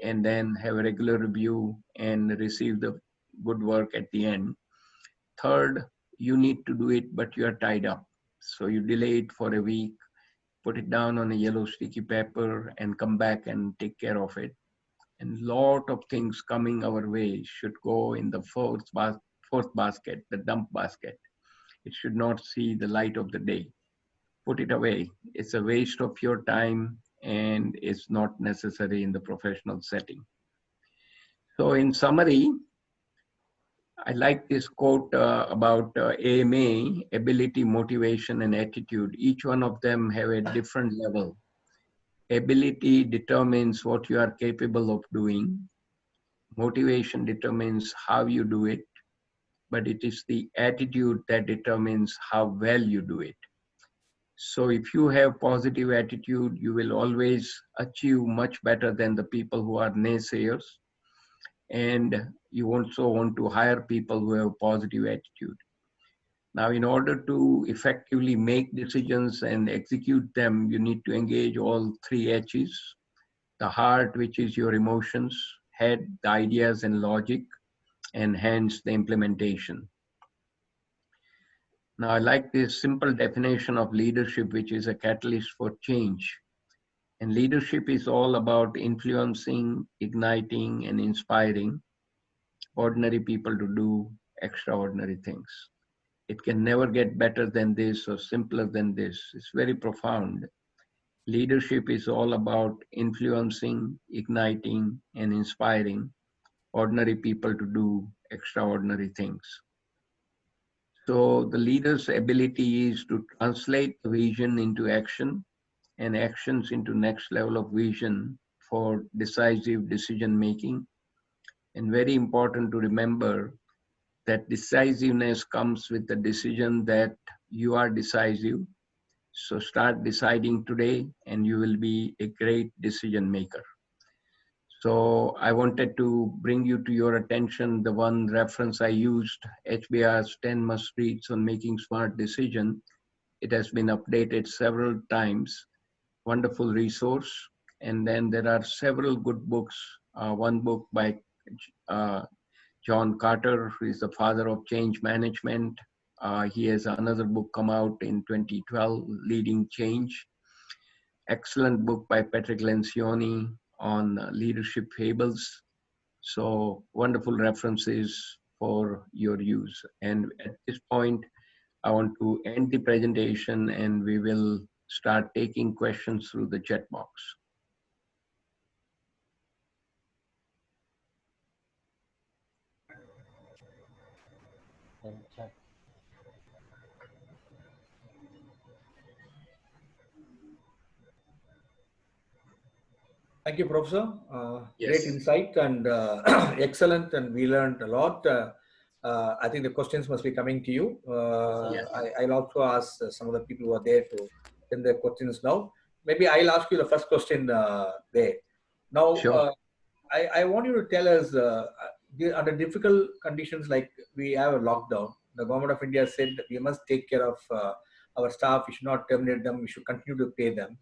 and then have a regular review and receive the good work at the end. Third, you need to do it, but you are tied up. So you delay it for a week. put it down on a yellow sticky paper, and come back and take care of it. And lot of things coming our way should go in the fourth basket, the dump basket. It should not see the light of the day. Put it away. It's a waste of your time and it's not necessary in the professional setting. So in summary, I like this quote about AMA, ability, motivation, and attitude. Each one of them have a different level. Ability determines what you are capable of doing. Motivation determines how you do it, but it is the attitude that determines how well you do it. So if you have positive attitude, you will always achieve much better than the people who are naysayers. And you also want to hire people who have positive attitude. Now, in order to effectively make decisions and execute them, you need to engage all three H's: the heart, which is your emotions; head, the ideas and logic; and hands, the implementation. Now, I like this simple definition of leadership, which is a catalyst for change. And leadership is all about influencing, igniting, and inspiring ordinary people to do extraordinary things. It can never get better than this or simpler than this. It's very profound. Leadership is all about influencing, igniting, and inspiring ordinary people to do extraordinary things. So the leader's ability is to translate the vision into action and actions into next level of vision for decisive decision making. And very important to remember that decisiveness comes with the decision that you are decisive. So start deciding today and you will be a great decision maker. So I wanted to bring you to your attention the one reference I used, HBR's 10 must reads on making smart decisions. It has been updated several times. Wonderful resource. And then there are several good books. One book by John Carter, who is the father of change management. He has another book come out in 2012, Leading Change. Excellent book by Patrick Lencioni on leadership fables. So wonderful references for your use. And at this point, I want to end the presentation and we will start taking questions through the chat box. And chat. Thank you, Professor. Yes. Great insight and excellent, and we learned a lot. I think the questions must be coming to you. Yes. I'll also ask some of the people who are there to send their questions now. Maybe I'll ask you the first question there. Now, Sure. I want you to tell us, under difficult conditions like we have a lockdown, the government of India said that we must take care of our staff, we should not terminate them, we should continue to pay them.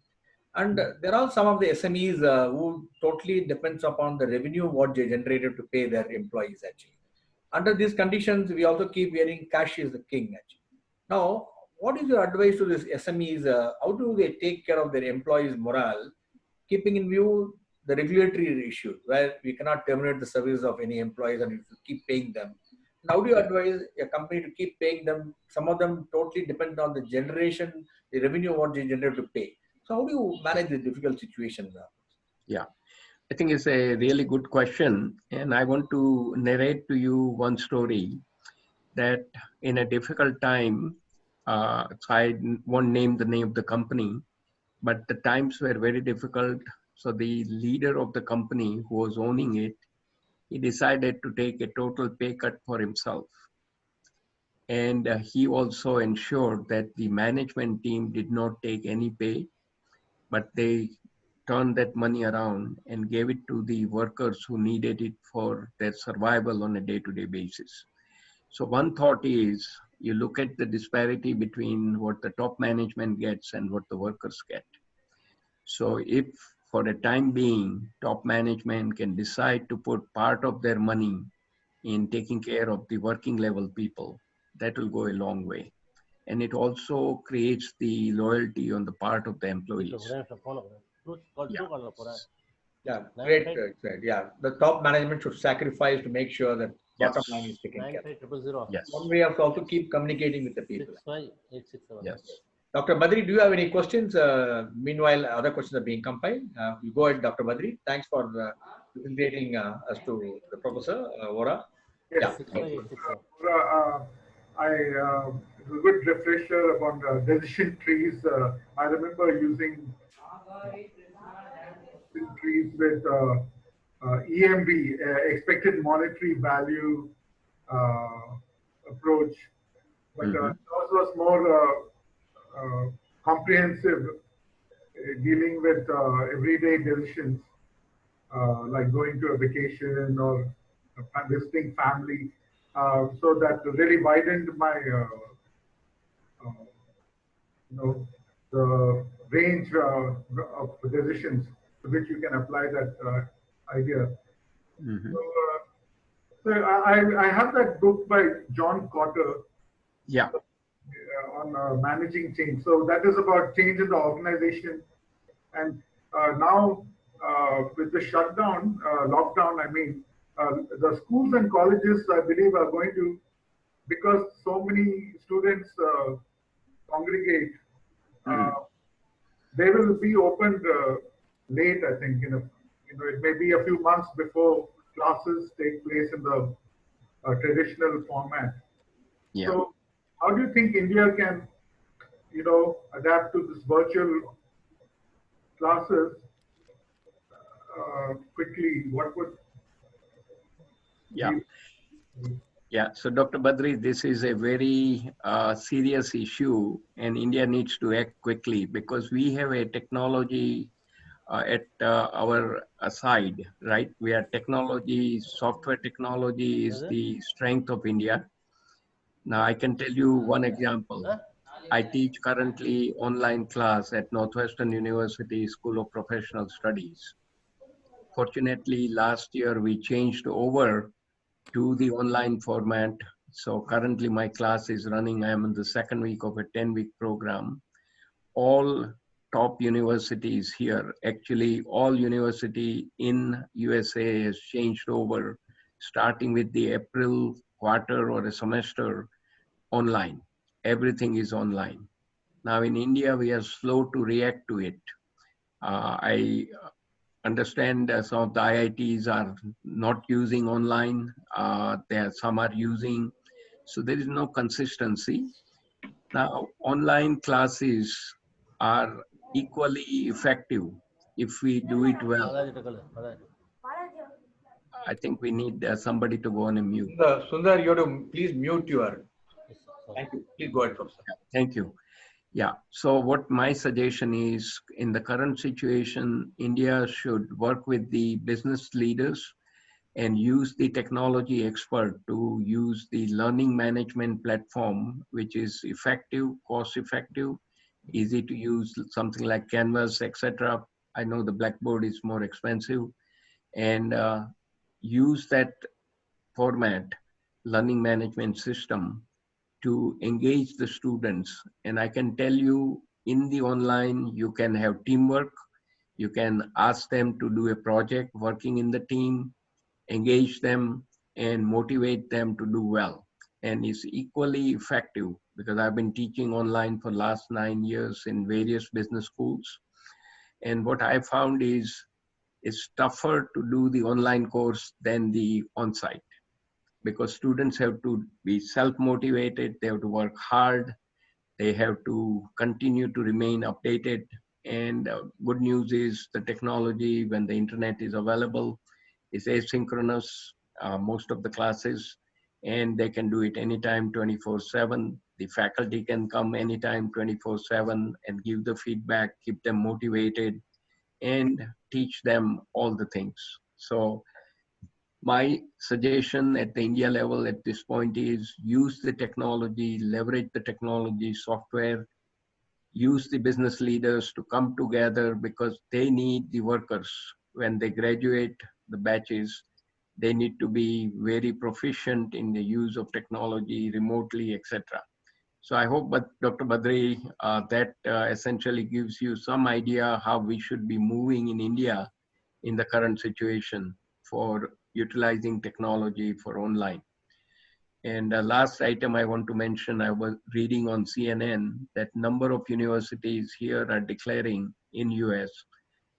And there are some of the SMEs who totally depends upon the revenue what they generated to pay their employees actually. Under these conditions, we also keep hearing cash is the king actually. Now, what is your advice to these SMEs? How do they take care of their employees' morale, keeping in view the regulatory issues where we cannot terminate the service of any employees and we should keep paying them? And how do you advise a company to keep paying them? Some of them totally depend on the generation, the revenue what they generate to pay. So how do you manage the difficult situation? Yeah, I think it's a really good question. And I want to narrate to you one story that in a difficult time, so I won't name the name of the company, but the times were very difficult. So the leader of the company who was owning it, he decided to take a total pay cut for himself. And he also ensured that the management team did not take any pay, but they turned that money around and gave it to the workers who needed it for their survival on a day-to-day basis. So one thought is, you look at the disparity between what the top management gets and what the workers get. So if for the time being, top management can decide to put part of their money in taking care of the working level people, that will go a long way. and it also creates the loyalty on the part of the employees. Yeah. Yeah, great. Great. Yeah, the top management should sacrifice to make sure that bottom Yes. line is taken care of. Yes. One way of also keep communicating with the people. 65867. Yes. Dr. Badri, do you have any questions? Meanwhile, other questions are being compiled. You go ahead, Dr. Badri. Thanks for facilitating us to the professor, Vora. Yes. Yeah. 65867. It was a good refresher upon decision trees. I remember using trees with EMV, expected monetary value approach, but Mhm. yours was more comprehensive, dealing with everyday decisions, like going to a vacation or visiting family. So that really widened my, the range of decisions to which you can apply that idea. Mhm. So I have that book by John Cotter Yeah. on managing change. So that is about change in the organization. And now with the shutdown, lockdown, I mean, the schools and colleges, I believe, are going to, because so many students congregate, Mhm. they will be opened late, I think. It may be a few months before classes take place in the traditional format. Yeah. So how do you think India can, adapt to this virtual classes quickly? What would Yeah. be? Yeah. So, Dr. Badri, this is a very serious issue, and India needs to act quickly because we have a technology at our side, right? We are technology, software technology is the strength of India. Now, I can tell you one example. I teach currently online class at Northwestern University School of Professional Studies. Fortunately, last year we changed over to the online format. So currently my class is running, I am in the second week of a 10-week program. All top universities here, actually all university in USA has changed over, starting with the April quarter or a semester online. Everything is online. Now in India, we are slow to react to it. I understand some of the IITs are not using online. Some are using, so there is no consistency. Now, online classes are equally effective if we do it well. I think we need somebody to go on a mute. Sundar, you have to please mute your. Thank you. Please go ahead, Professor. Thank you. Yeah, so what my suggestion is, in the current situation, India should work with the business leaders and use the technology expert to use the learning management platform, which is effective, cost effective, easy to use, something like Canvas, etc. I know the Blackboard is more expensive, and use that format, learning management system, to engage the students. And I can tell you, in the online, you can have teamwork. You can ask them to do a project working in the team, engage them, and motivate them to do well. And it's equally effective because I've been teaching online for the last 9 years in various business schools. And what I found is it's tougher to do the online course than the on-site, because students have to be self-motivated, they have to work hard, they have to continue to remain updated. And good news is the technology, when the internet is available, is asynchronous, most of the classes, and they can do it anytime, 24/7. The faculty can come anytime, 24/7, and give the feedback, keep them motivated, and teach them all the things. So my suggestion at the India level at this point is use the technology, leverage the technology software, use the business leaders to come together because they need the workers. When they graduate the batches, they need to be very proficient in the use of technology remotely, etc. So I hope, but Dr. Badri, that essentially gives you some idea how we should be moving in India in the current situation for utilizing technology for online. And the last item I want to mention, I was reading on CNN that number of universities here are declaring in US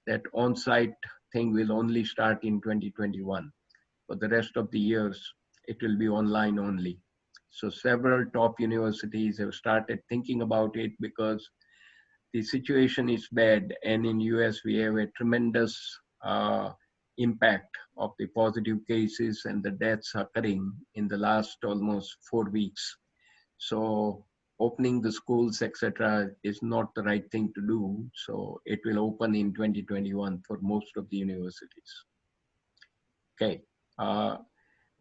that on-site thing will only start in 2021. For the rest of the years, it will be online only. So several top universities have started thinking about it because the situation is bad, and in US we have a tremendous impact of the positive cases and the deaths occurring in the last almost 4 weeks. So opening the schools, etc., is not the right thing to do. So it will open in 2021 for most of the universities. Okay.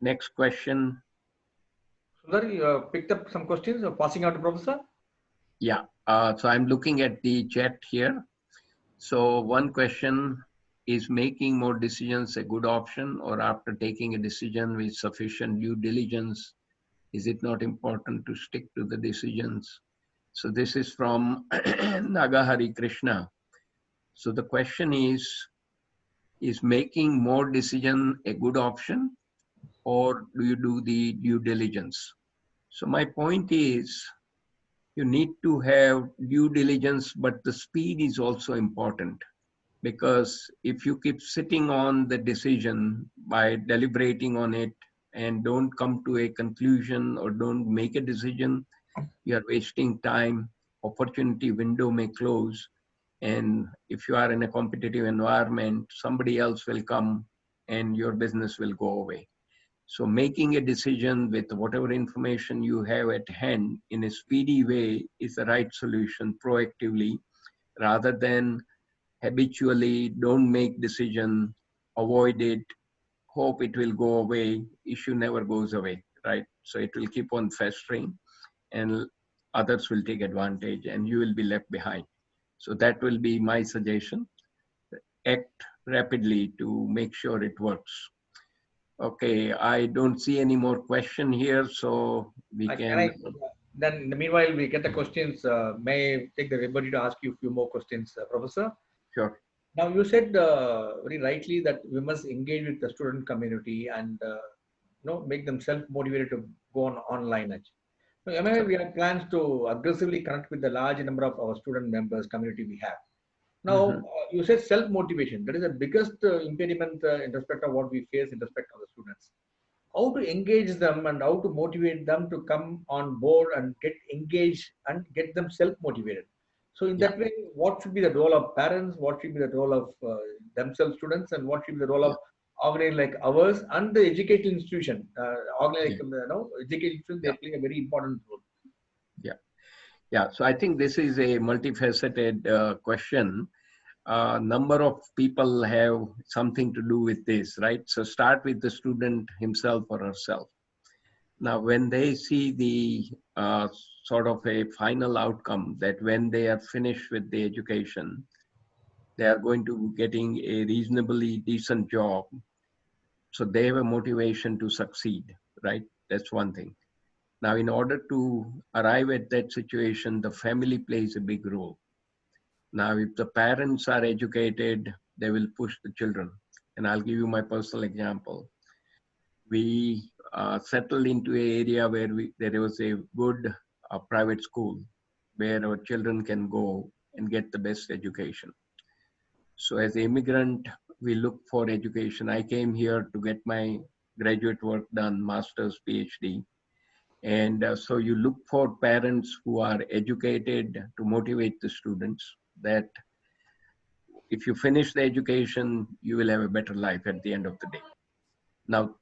Next question. Sundar, you picked up some questions, passing out to Professor. Yeah. So I'm looking at the chat here. So one question, is making more decisions a good option, or after taking a decision with sufficient due diligence, is it not important to stick to the decisions? So this is from Nagahari Krishna. So the question is making more decision a good option, or do you do the due diligence? So my point is, you need to have due diligence, but the speed is also important. Because if you keep sitting on the decision by deliberating on it and don't come to a conclusion or don't make a decision, you are wasting time, opportunity window may close, and if you are in a competitive environment, somebody else will come and your business will go away. So making a decision with whatever information you have at hand in a speedy way is the right solution proactively, rather than habitually don't make decision, avoid it, hope it will go away. Issue never goes away, right? So it will keep on festering and others will take advantage and you will be left behind. So that will be my suggestion. Act rapidly to make sure it works. Okay, I don't see any more question here, so we can. Then in the meanwhile, we get the questions. May I take the liberty to ask you a few more questions, Professor? Sure. Now, you said very rightly that we must engage with the student community and make them self-motivated to go on online. So, we have plans to aggressively connect with the large number of our student members, community we have. Now, you said self-motivation. That is the biggest impediment in respect of what we face in respect of the students. How to engage them and how to motivate them to come on board and get engaged and get them self-motivated. So in that way, what should be the role of parents? What should be the role of themselves students? And what should be the role of organization like ours and the educational institution? Educational institution, they're playing a very important role. Yeah. So I think this is a multifaceted question. Number of people have something to do with this, right? So start with the student himself or herself. Now, when they see the sort of a final outcome that when they are finished with the education, they are going to be getting a reasonably decent job. So they have a motivation to succeed, right? That's one thing. Now, in order to arrive at that situation, the family plays a big role. Now, if the parents are educated, they will push the children. And I'll give you my personal example. We settled into an area where there was a good private school where our children can go and get the best education. So as an immigrant, we look for education. I came here to get my graduate work done, master's, PhD. And so you look for parents who are educated to motivate the students that if you finish the education, you will have a better life at the end of the day. Now,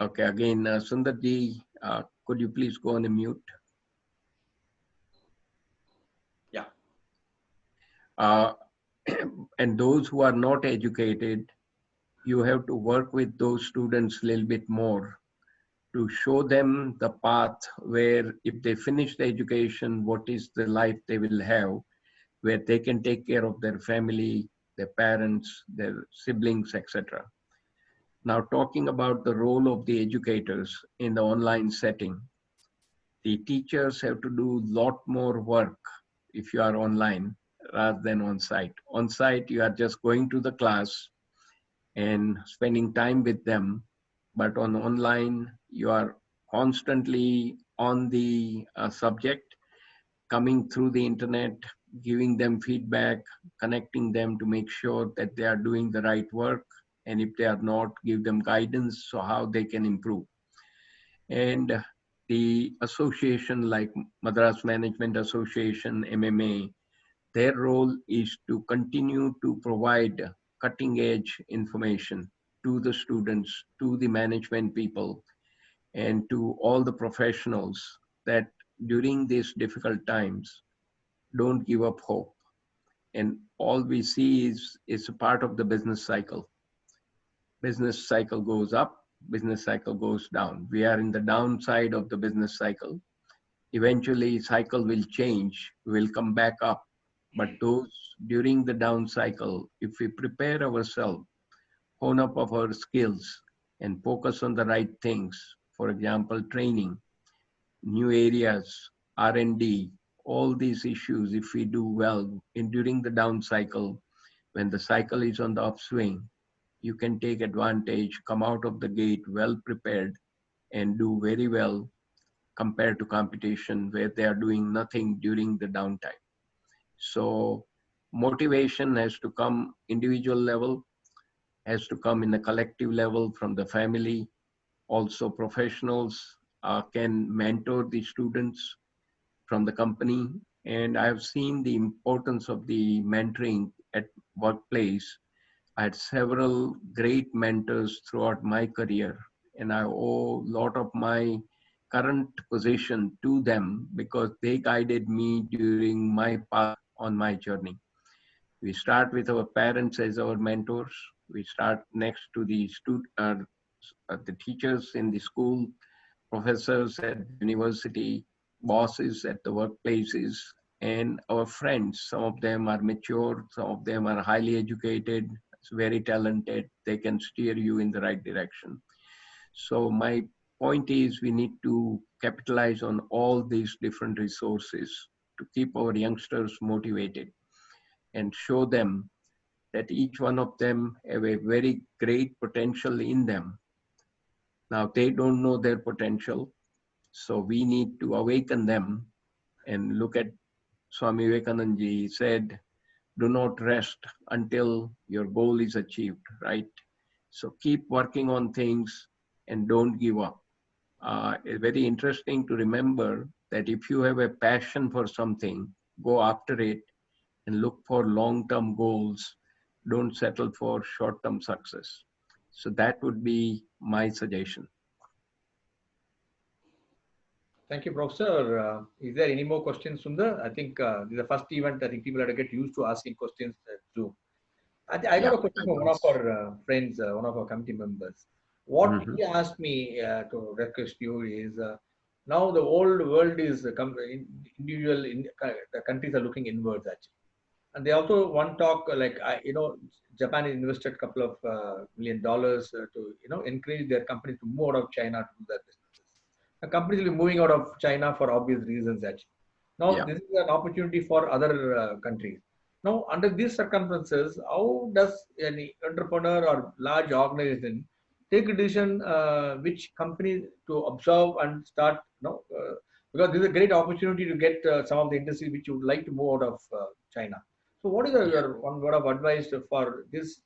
okay, again, Sundarji, could you please go on a mute? Yeah. And those who are not educated, you have to work with those students a little bit more to show them the path where if they finish the education, what is the life they will have, where they can take care of their family, their parents, their siblings, etc. Now, talking about the role of the educators in the online setting. the teachers have to do a lot more work if you are online rather than on site. On site, you are just going to the class and spending time with them, but on online, you are constantly on the subject, coming through the internet, giving them feedback, connecting them to make sure that they are doing the right work, and if they are not, give them guidance so how they can improve. And the association like Madras Management Association, MMA, their role is to continue to provide cutting edge information to the students, to the management people, and to all the professionals that during these difficult times, don't give up hope. And all we see is a part of the business cycle. Business cycle goes up, business cycle goes down. We are in the downside of the business cycle. Eventually, cycle will change, will come back up. But those during the down cycle, if we prepare ourselves, hone up of our skills, and focus on the right things, for example, training, new areas, R&D, all these issues, if we do well in during the down cycle, when the cycle is on the upswing, you can take advantage, come out of the gate well prepared, and do very well compared to competition where they are doing nothing during the downtime. So motivation has to come individual level, has to come in a collective level from the family. Also professionals can mentor the students from the company. And I've seen the importance of the mentoring at workplace. I had several great mentors throughout my career, and I owe a lot of my current position to them because they guided me during my path on my journey. We start with our parents as our mentors. We start next to the the teachers in the school, professors at the university, bosses at the workplaces, and our friends. Some of them are mature, some of them are highly educated, very talented. They can steer you in the right direction. So my point is we need to capitalize on all these different resources to keep our youngsters motivated and show them that each one of them have a very great potential in them. Now they don't know their potential, so we need to awaken them and look at Swami Vivekananda ji said, do not rest until your goal is achieved, right? So keep working on things and don't give up. It's very interesting to remember that if you have a passion for something, go after it and look for long-term goals. Don't settle for short-term success. So that would be my suggestion. Thank you, Professor. Is there any more questions, Sundar? I think this is the first event. I think people have to get used to asking questions through. I got a question from one of our friends, one of our committee members. What he asked me to request you is, now the old world is individual, the countries are looking inwards actually. And they also want talk like, Japan invested a couple of $1 million to, encourage their companies to move out of China to do their businesses. The companies will be moving out of China for obvious reasons actually. Now, this is an opportunity for other countries. Now, under these circumstances, how does any entrepreneur or large organization take a decision which company to observe and start, because this is a great opportunity to get some of the industries which you would like to move out of China. So what is your one word of advice for these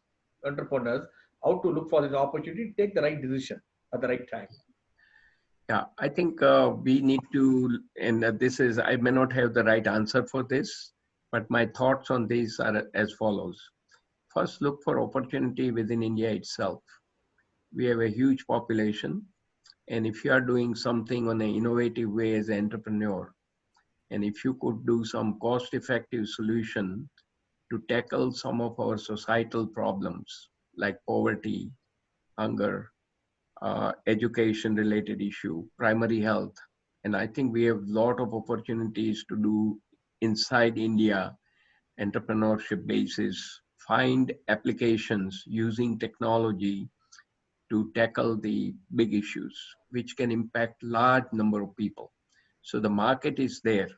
entrepreneurs, how to look for this opportunity to take the right decision at the right time? Yeah, I think we need to, and this is, I may not have the right answer for this, but my thoughts on this are as follows. First, look for opportunity within India itself. We have a huge population, and if you are doing something on an innovative way as an entrepreneur, and if you could do some cost-effective solution to tackle some of our societal problems like poverty, hunger, education-related issue, primary health, and I think we have a lot of opportunities to do inside India, entrepreneurship basis, find applications using technology to tackle the big issues, which can impact large number of people. So the market is there.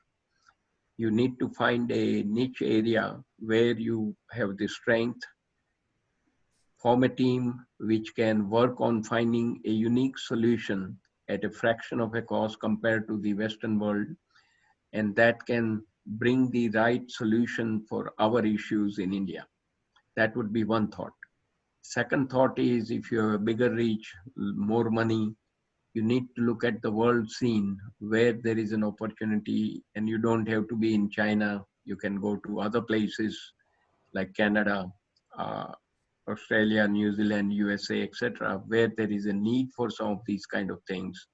You need to find a niche area where you have the strength, form a team which can work on finding a unique solution at a fraction of a cost compared to the Western world, and that can bring the right solution for our issues in India. That would be one thought. Second thought is, if you have a bigger reach, more money, you need to look at the world scene where there is an opportunity, and you don't have to be in China. You can go to other places like Canada, uh, Australia, New Zealand, USA, etc., where there is a need for some of these kind of things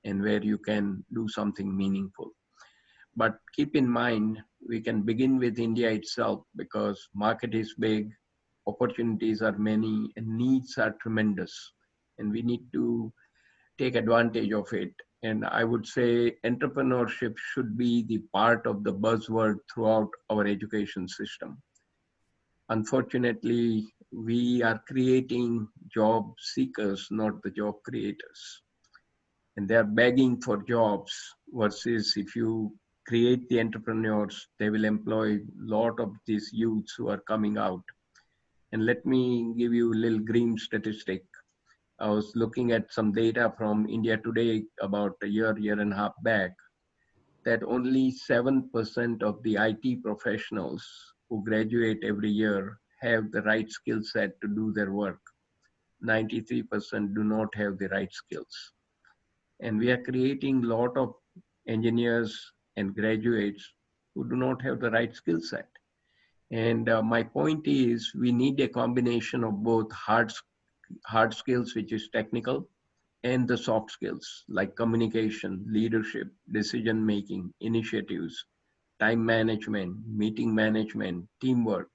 and where you can do something meaningful. But keep in mind, we can begin with India itself because market is big, opportunities are many, and needs are tremendous. And we need to take advantage of it. And I would say entrepreneurship should be the part of the buzzword throughout our education system. Unfortunately, we are creating job seekers, not the job creators. And they're begging for jobs versus if you create the entrepreneurs, they will employ a lot of these youths who are coming out. And let me give you a little grim statistic. I was looking at some data from India Today about a year and a half back, that only 7% of the IT professionals who graduate every year have the right skill set to do their work. 93% do not have the right skills. And we are creating a lot of engineers and graduates who do not have the right skill set. And my point is, we need a combination of both hard skills, which is technical, and the soft skills like communication, leadership, decision making, initiatives, time management, meeting management, teamwork.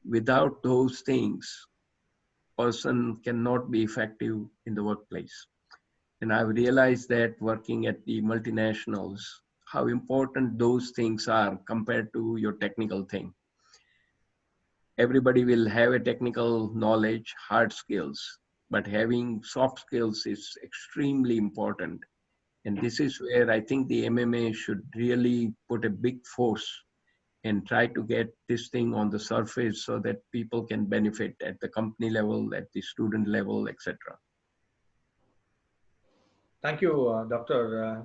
Without those things, person cannot be effective in the workplace. And I've realized that working at the multinationals, how important those things are compared to your technical thing. Everybody will have a technical knowledge, hard skills, but having soft skills is extremely important. And this is where I think the MMA should really put a big force and try to get this thing on the surface so that people can benefit at the company level, at the student level, etc. Thank you, Doctor.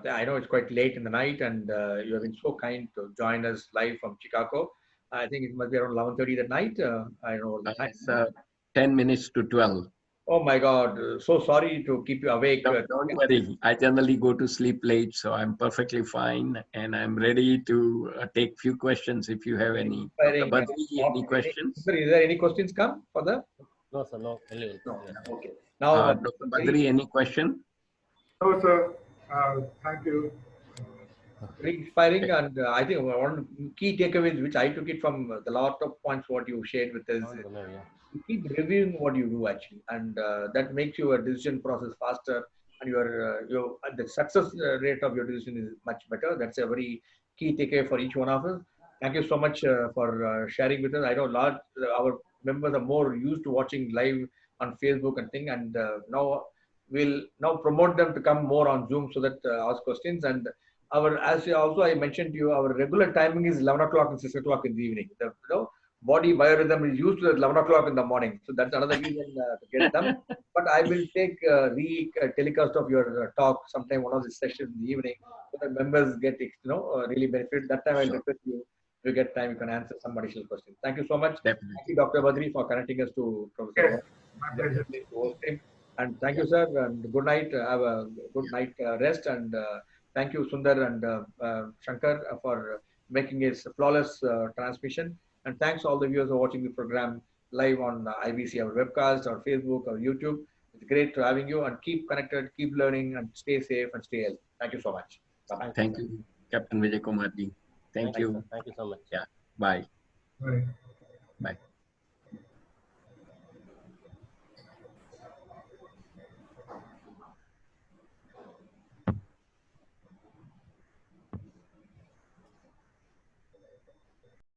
I know it's quite late in the night, and you have been so kind to join us live from Chicago. I think it must be around 11:30 at night. I know the time. It's 10 minutes to 12. Oh my God! So sorry to keep you awake. No, don't worry. I generally go to sleep late, so I'm perfectly fine, and I'm ready to take few questions if you have any. Dr. Badri, any questions? Sir, is there any questions come for the? No, sir, no. No. Okay. Now, Dr. Badri, any question? No, sir. Thank you. very inspiring, and I think one key takeaways which I took it from the lot of points what you shared with us. You keep reviewing what you do actually, and that makes your decision process faster, and your the success rate of your decision is much better. That's a very key takeaway for each one of us. Thank you so much for sharing with us. I know our members are more used to watching live on Facebook and thing, and now we'll now promote them to come more on Zoom so that ask questions. And as also I mentioned to you, our regular timing is 11 o'clock and 6 o'clock in the evening. Body biorhythm is used to 11 o'clock in the morning. So that's another reason to get them. But I will take telecast of your talk sometime, one of the sessions in the evening, so that members get really benefit. That time I'll request you, if you get time, you can answer some additional questions. Thank you so much. Definitely. Thank you, Dr. Badri, for connecting us to Professor. Yes, my pleasure. And thank you, sir, and good night. Have a good night rest. And thank you, Sundar and Shankar, for making a flawless transmission. And thanks all the viewers who are watching the program live on IBC, our webcast, or Facebook, or YouTube. It's great having you, and keep connected, keep learning, and stay safe and stay healthy. Thank you so much. Bye-bye. Thank you, Captain Vijay Kumar ji. Thank you. Thank you so much. Yeah. Bye. Right. Bye.